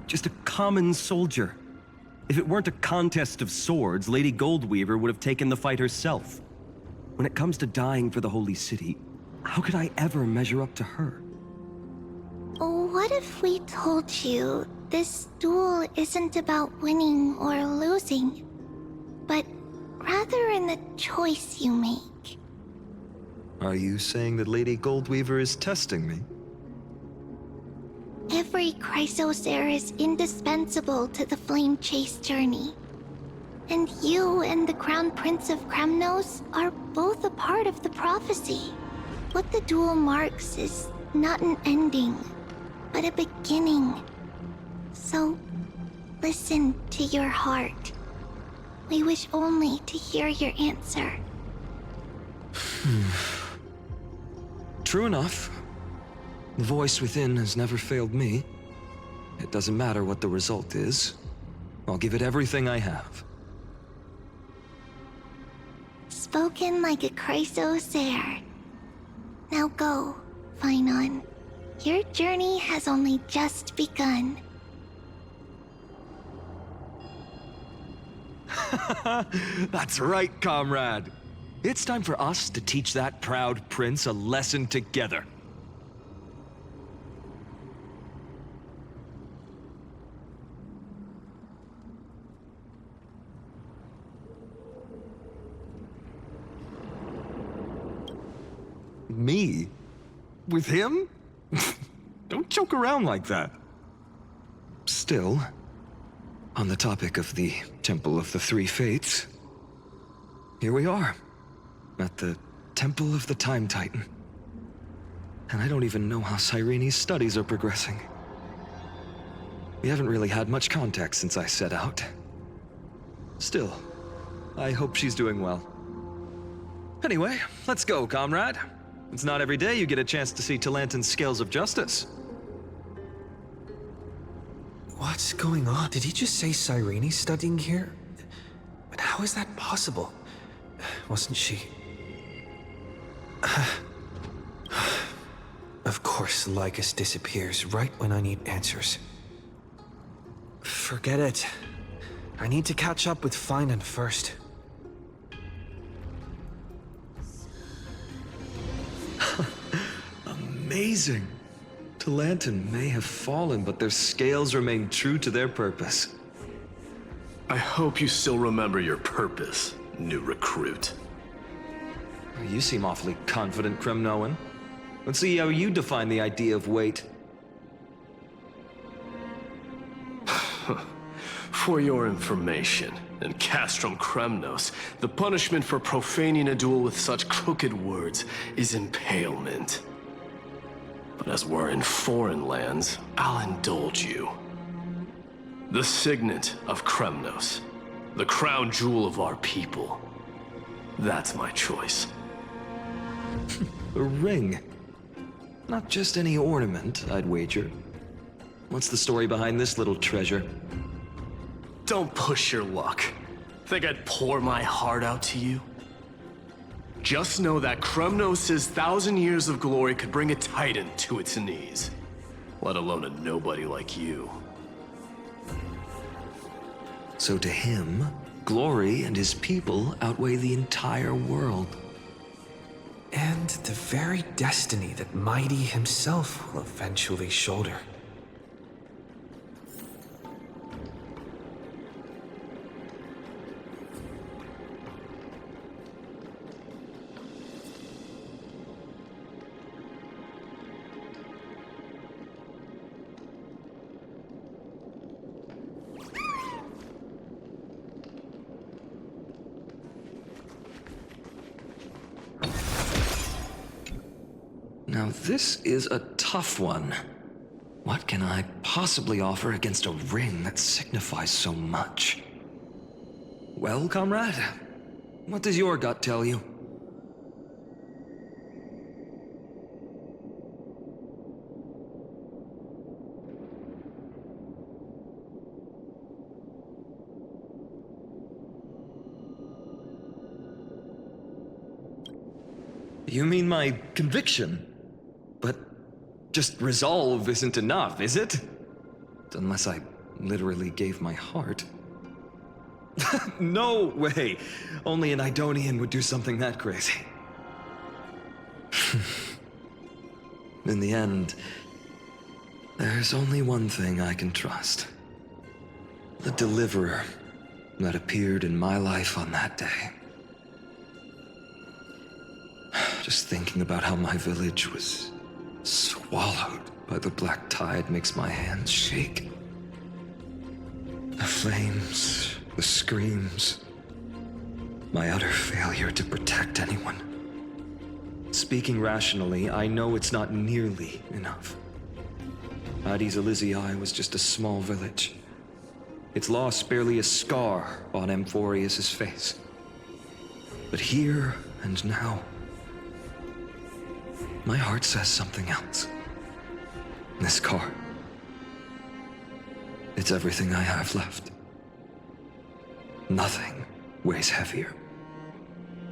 Just a common soldier. If it weren't a contest of swords, Lady Goldweaver would have taken the fight herself. When it comes to dying for the Holy City, how could I ever measure up to her? What if we told you this duel isn't about winning or losing, but rather in the choice you make? Are you saying that Lady Goldweaver is testing me? Every Chrysocer is indispensable to the Flame Chase journey. And you and the Crown Prince of Kremnos are both a part of the prophecy. What the duel marks is not an ending, but a beginning. So, listen to your heart. We wish only to hear your answer. True enough. The voice within has never failed me. It doesn't matter what the result is. I'll give it everything I have. Spoken like a Chrysocer. Now go, Finon. Your journey has only just begun. That's right, comrade. It's time for us to teach that proud prince a lesson together. Me? With him? Don't joke around like that. Still, on the topic of the Temple of the Three Fates, here we are, at the Temple of the Time Titan. And I don't even know how Cyrene's studies are progressing. We haven't really had much contact since I set out. Still, I hope she's doing well. Anyway, let's go, comrade. It's not every day you get a chance to see Talantan's scales of justice. What's going on? Did he just say Cyrene's studying here? But how is that possible? Wasn't she... Of course, Lycus disappears right when I need answers. Forget it. I need to catch up with Finan first. Amazing. Talantan may have fallen, but their scales remain true to their purpose. I hope you still remember your purpose, new recruit. You seem awfully confident, Kremnoan. Let's see how you define the idea of weight. For your information, in Castrum Kremnos, the punishment for profaning a duel with such crooked words is impalement. But as we're in foreign lands, I'll indulge you. The signet of Kremnos, the crown jewel of our people. That's my choice. A ring. Not just any ornament, I'd wager. What's the story behind this little treasure? Don't push your luck. Think I'd pour my heart out to you? Just know that Kremnos' 1,000 years of glory could bring a titan to its knees. Let alone a nobody like you. So to him, glory and his people outweigh the entire world. And the very destiny that Mighty himself will eventually shoulder. Now this is a tough one. What can I possibly offer against a ring that signifies so much? Well, comrade, what does your gut tell you? You mean my conviction? But just resolve isn't enough, is it? Unless I literally gave my heart. No way! Only an Idonian would do something that crazy. In the end, there's only one thing I can trust. The deliverer that appeared in my life on that day. Just thinking about how my village was swallowed by the black tide makes my hands shake. The flames, the screams, my utter failure to protect anyone. Speaking rationally, I know it's not nearly enough. Hades Elysiae was just a small village. Its loss barely a scar on Amphorius' face. But here and now, my heart says something else. This car. It's everything I have left. Nothing weighs heavier.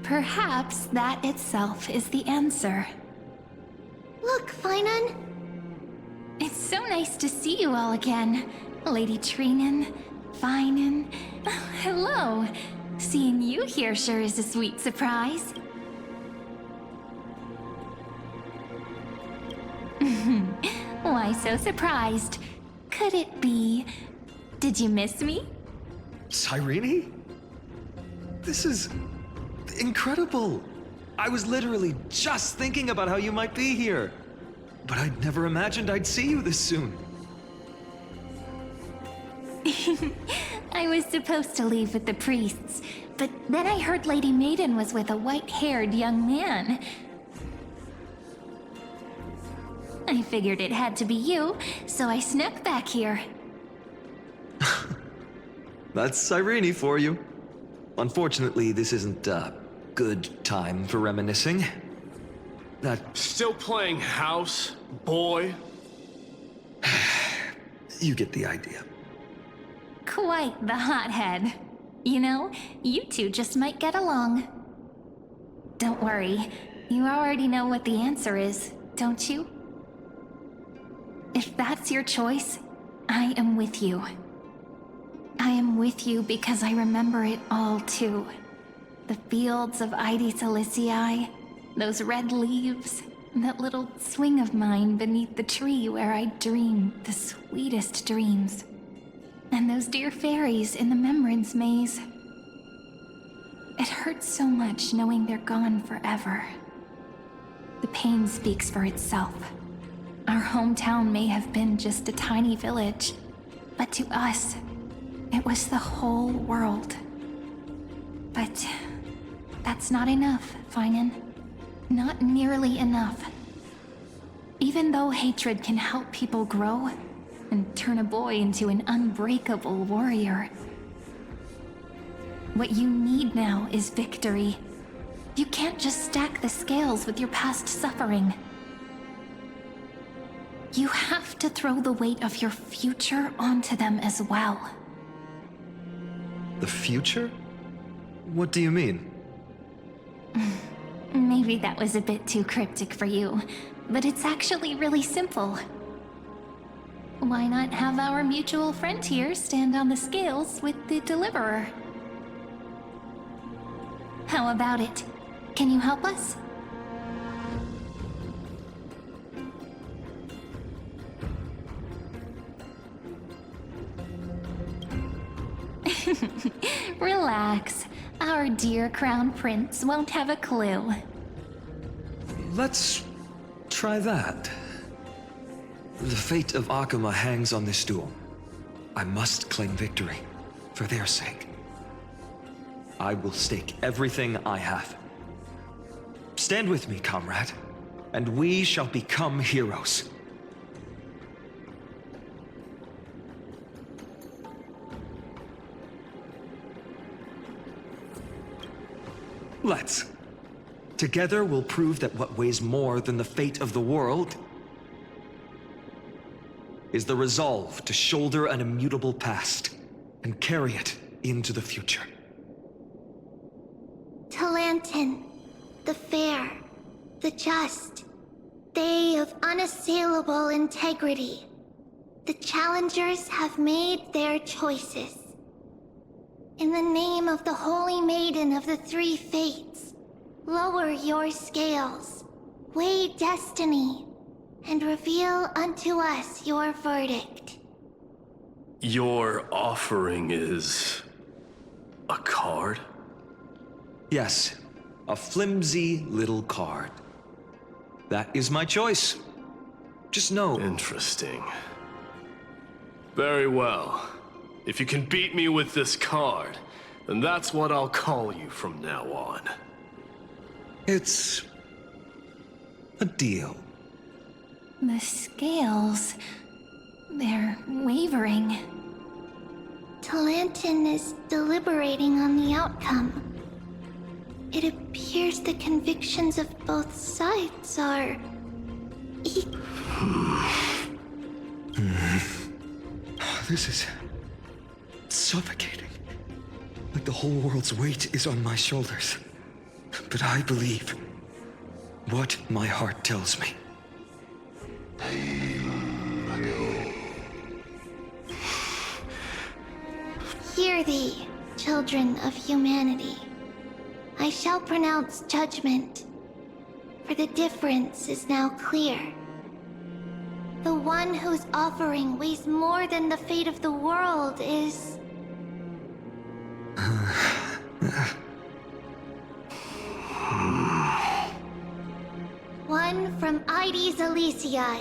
Perhaps that itself is the answer. Look, Finan. It's so nice to see you all again. Lady Trinen, Finan. Oh, hello. Seeing you here sure is a sweet surprise. Why so surprised? Could it be... Did you miss me? Cyrene? This is... incredible! I was literally just thinking about how you might be here. But I'd never imagined I'd see you this soon. I was supposed to leave with the priests, but then I heard Lady Maiden was with a white-haired young man. I figured it had to be you, so I snuck back here. That's Cyrene for you. Unfortunately, this isn't a good time for reminiscing. Still playing house, boy? You get the idea. Quite the hothead. You know, you two just might get along. Don't worry, you already know what the answer is, don't you? If that's your choice, I am with you. I am with you because I remember it all too. The fields of Hades Elysiae, those red leaves, that little swing of mine beneath the tree where I dreamed the sweetest dreams. And those dear fairies in the Memorance Maze. It hurts so much knowing they're gone forever. The pain speaks for itself. Our hometown may have been just a tiny village, but to us, it was the whole world. But that's not enough, Finan. Not nearly enough. Even though hatred can help people grow and turn a boy into an unbreakable warrior, what you need now is victory. You can't just stack the scales with your past suffering. You have to throw the weight of your future onto them as well. The future? What do you mean? Maybe that was a bit too cryptic for you, but it's actually really simple. Why not have our mutual friend here stand on the scales with the deliverer? How about it? Can you help us? Relax. Our dear Crown Prince won't have a clue. Let's try that. The fate of Akuma hangs on this duel. I must claim victory, for their sake. I will stake everything I have. Stand with me, comrade, and we shall become heroes. Let's. Together we'll prove that what weighs more than the fate of the world is the resolve to shoulder an immutable past and carry it into the future. Talantin, the fair, the just, they of unassailable integrity. The challengers have made their choices. In the name of the Holy Maiden of the Three Fates, lower your scales, weigh destiny, and reveal unto us your verdict. Your offering is... a card? Yes, a flimsy little card. That is my choice. Just know. Interesting. Very well. If you can beat me with this card, then that's what I'll call you from now on. It's a deal. The scales... they're wavering. Talantin is deliberating on the outcome. It appears the convictions of both sides are... This is suffocating. Like the whole world's weight is on my shoulders. But I believe what my heart tells me. Hear thee, children of humanity. I shall pronounce judgment, for the difference is now clear. The one whose offering weighs more than the fate of the world is... one from Ides Elysiae,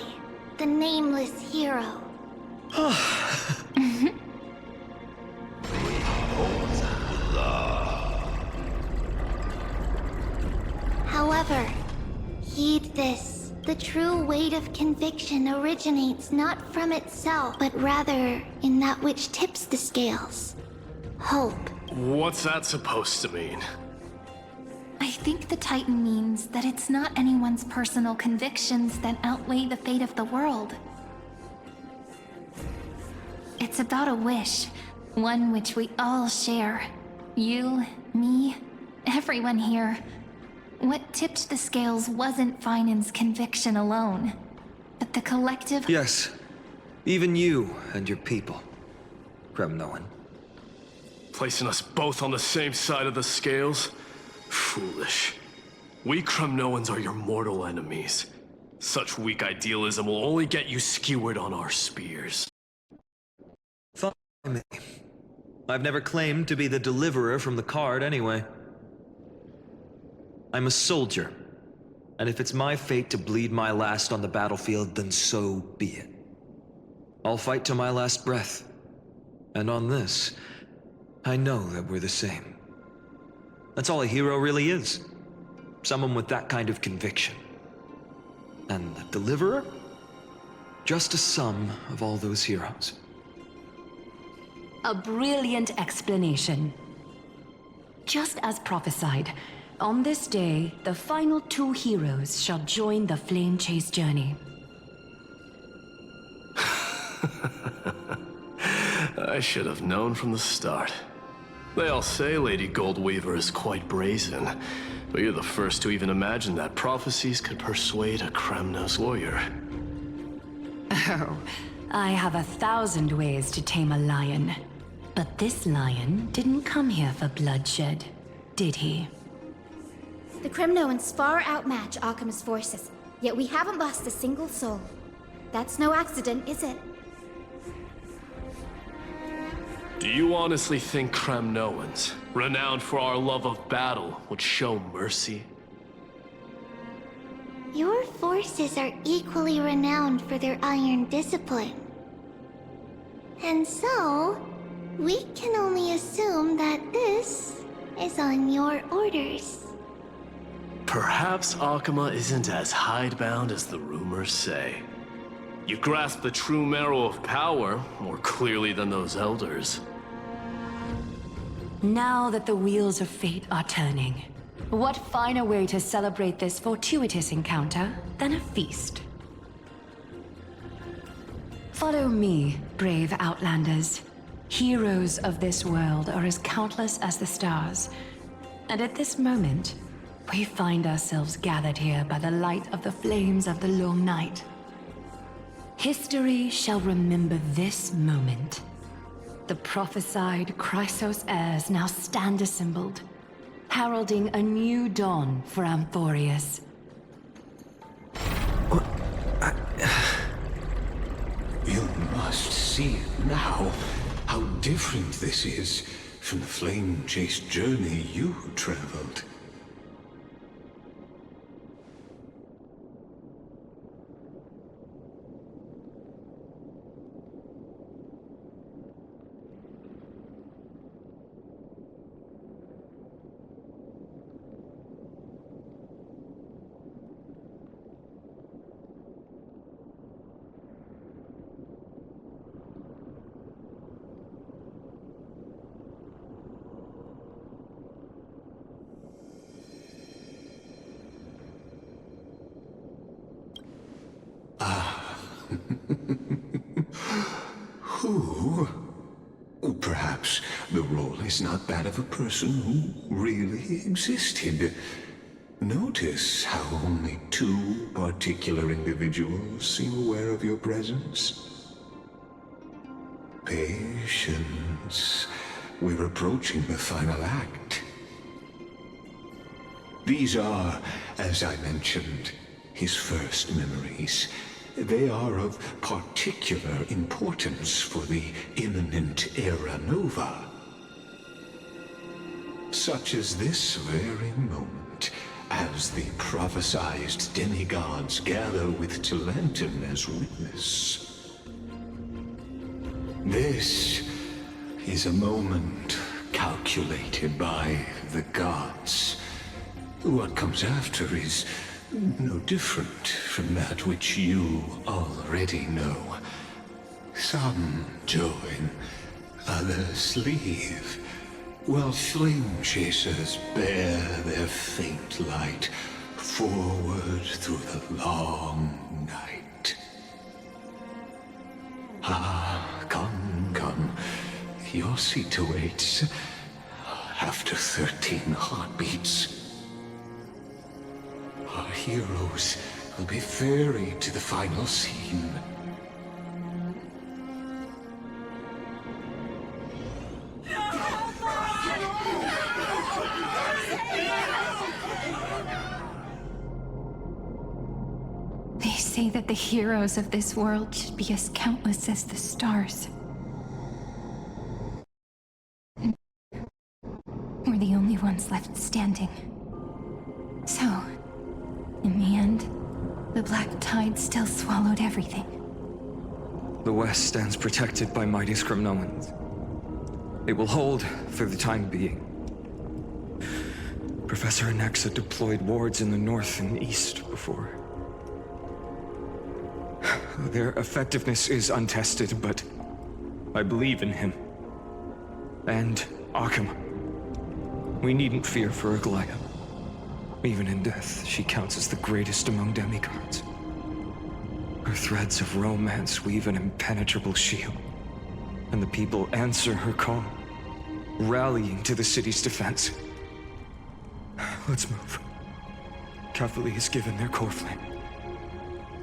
the nameless hero. However, heed this. The true weight of conviction originates not from itself, but rather in that which tips the scales. Hope. What's that supposed to mean? I think the Titan means that it's not anyone's personal convictions that outweigh the fate of the world. It's about a wish, one which we all share. You, me, everyone here. What tipped the scales wasn't Finan's conviction alone, but the collective... Yes, even you and your people, Kremnoan. Placing us both on the same side of the scales? Foolish. We Kremnoans are your mortal enemies. Such weak idealism will only get you skewered on our spears. Fine me. I've never claimed to be the deliverer from the card anyway. I'm a soldier, And if it's my fate to bleed my last on the battlefield, then so be it. I'll fight to my last breath. And on this, I know that we're the same. That's all a hero really is. Someone with that kind of conviction. And the deliverer? Just a sum of all those heroes. A brilliant explanation. Just as prophesied, on this day, the final 2 heroes shall join the flame chase journey. I should have known from the start. They all say Lady Goldweaver is quite brazen, but you're the first to even imagine that prophecies could persuade a Kremnos warrior. Oh, I have 1,000 ways to tame a lion. But this lion didn't come here for bloodshed, did he? The Kremnoans far outmatch Akama's forces, yet we haven't lost a single soul. That's no accident, is it? Do you honestly think Kremnoans, renowned for our love of battle, would show mercy? Your forces are equally renowned for their iron discipline. And so, we can only assume that this is on your orders. Perhaps Akama isn't as hidebound as the rumors say. You grasp the true marrow of power more clearly than those elders. Now that the wheels of fate are turning, what finer way to celebrate this fortuitous encounter than a feast? Follow me, brave Outlanders. Heroes of this world are as countless as the stars, and at this moment, we find ourselves gathered here by the light of the flames of the long night. History shall remember this moment. The prophesied Chrysos heirs now stand assembled, heralding a new dawn for Amphorius. You must see it now, how different this is from the flame-chased journey you traveled. Who? Perhaps the role is not that of a person who really existed. Notice how only 2 particular individuals seem aware of your presence. Patience. We're approaching the final act. These are, as I mentioned, his first memories. They are of particular importance for the imminent era nova. Such as this very moment, as the prophesized demigods gather with Talentum as witness. This is a moment calculated by the gods. What comes after is no different from that which you already know. Some join, others leave, while flame chasers bear their faint light forward through the long night. Ah, come. Your seat awaits. After 13 heartbeats, our heroes will be ferried to the final scene. They say that the heroes of this world should be as countless as the stars. We're the only ones left standing. So, In the end, the black tide still swallowed everything. The West stands protected by mighty Scripnoans. It will hold for the time being. Professor Anaxa deployed wards in the north and east before. Their effectiveness is untested, but I believe in him. And Akuma. We needn't fear for Aglaya. Even in death, she counts as the greatest among demigods. Her threads of romance weave an impenetrable shield, and the people answer her call, rallying to the city's defense. Let's move. Cavalry has given their core flame.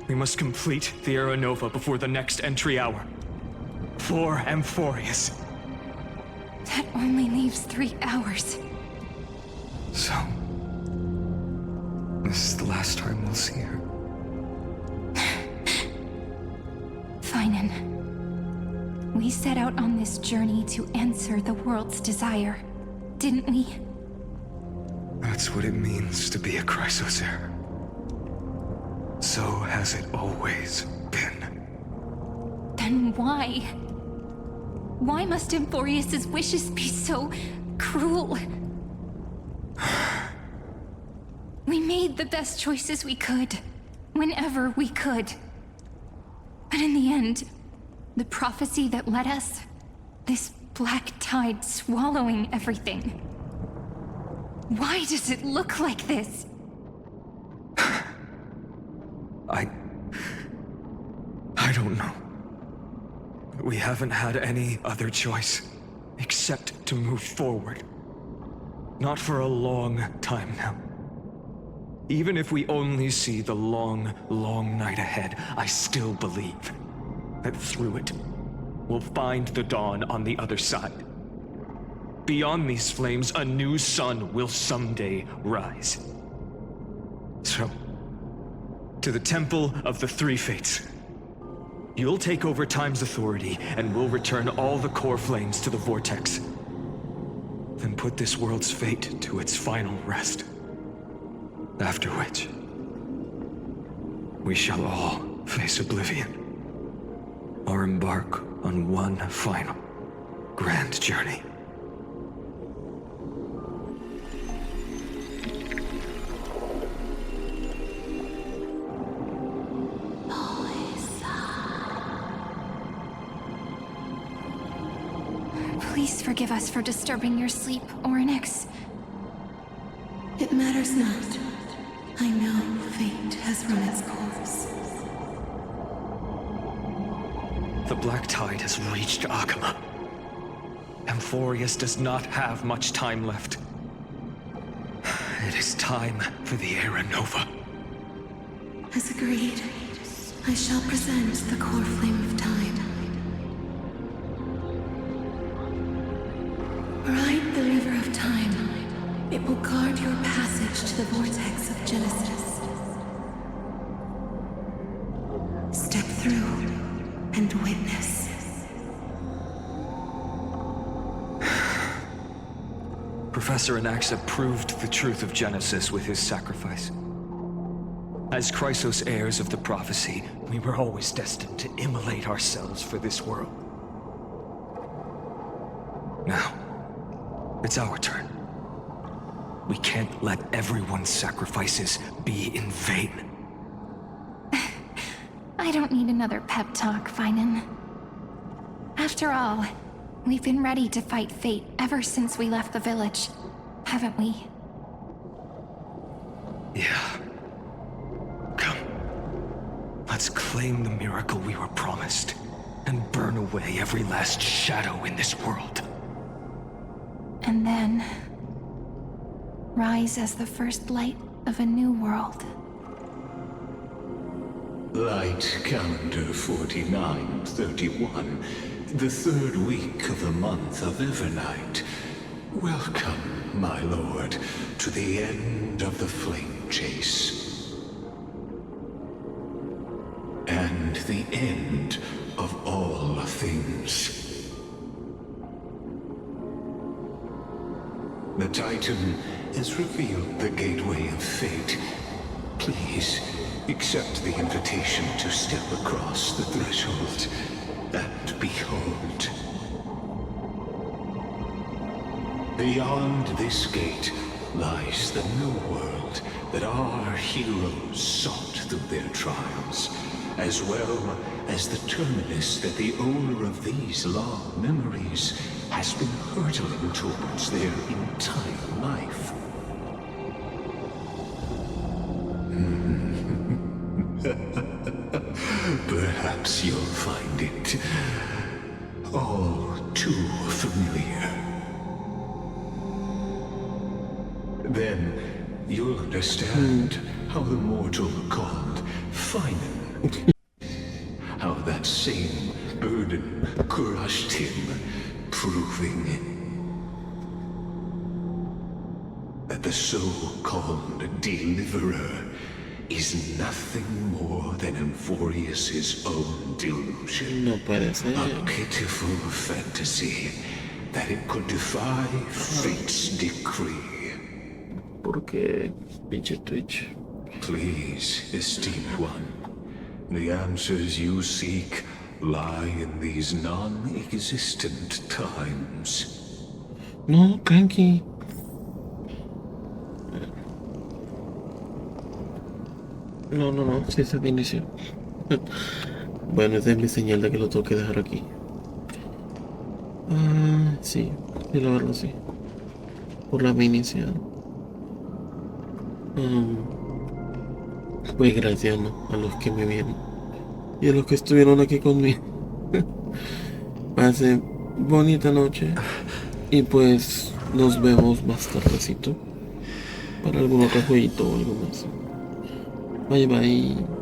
We must complete the Era Nova before the next entry hour. For Amphorius. That only leaves 3 hours. So, this is the last time we'll see her. Finan. We set out on this journey to answer the world's desire, didn't we? That's what it means to be a Chrysosaur. So has it always been. Then why? Why must Amphorius' wishes be so cruel? We made the best choices we could, whenever we could. But in the end, the prophecy that led us, this black tide swallowing everything. Why does it look like this? I don't know. We haven't had any other choice, except to move forward. Not for a long time now. Even if we only see the long, long night ahead, I still believe that through it, we'll find the dawn on the other side. Beyond these flames, a new sun will someday rise. So, to the Temple of the Three Fates. You'll take over Time's authority, and we'll return all the core flames to the Vortex. Then put this world's fate to its final rest. After which, we shall all face oblivion, or embark on one final grand journey. Please forgive us for disturbing your sleep, Orynyx. It matters not. I know fate has run its course. The black tide has reached Akuma. Amphorius does not have much time left. It is time for the Era Nova. As agreed, I shall present the core flame of time. Ride the river of time. It will guard your passage to the vortex of Genesis. Step through and witness. Professor Anaxa proved the truth of Genesis with his sacrifice. As Chrysos heirs of the prophecy, we were always destined to immolate ourselves for this world. Now, it's our turn. We can't let everyone's sacrifices be in vain. I don't need another pep talk, Finan. After all, we've been ready to fight fate ever since we left the village, haven't we? Yeah. Come. Let's claim the miracle we were promised, and burn away every last shadow in this world. And then rise as the first light of a new world. Light calendar 4931, the third week of the month of Evernight. Welcome, my lord, to the end of the flame chase. And the end of all things. The Titan has revealed the gateway of fate. Please, accept the invitation to step across the threshold and behold. Beyond this gate lies the new world that our heroes sought through their trials, as well as the terminus that the owner of these long memories has been hurtling towards their entire life. Perhaps you'll find it all too familiar. Then you'll understand how the mortal called Feynman, how that same burden crushed him, proving that the so-called deliverer is nothing more than Euphorius's own delusion. No puede ser. A pitiful fantasy that it could defy fate's decree. ¿Por qué, pinche Twitch? Please, esteemed one, the answers you seek lie in these non-existent times. No, tranqui. No, sí se inició. Bueno, esa es mi señal de que lo tengo que dejar aquí. Sí, la verdad sí. Por la inicial. Pues gracias, ¿no?, a los que me vieron y a los que estuvieron aquí conmigo. Pasen bonita noche y pues nos vemos más tardecito para algún otro jueguito o algo más. Bye bye.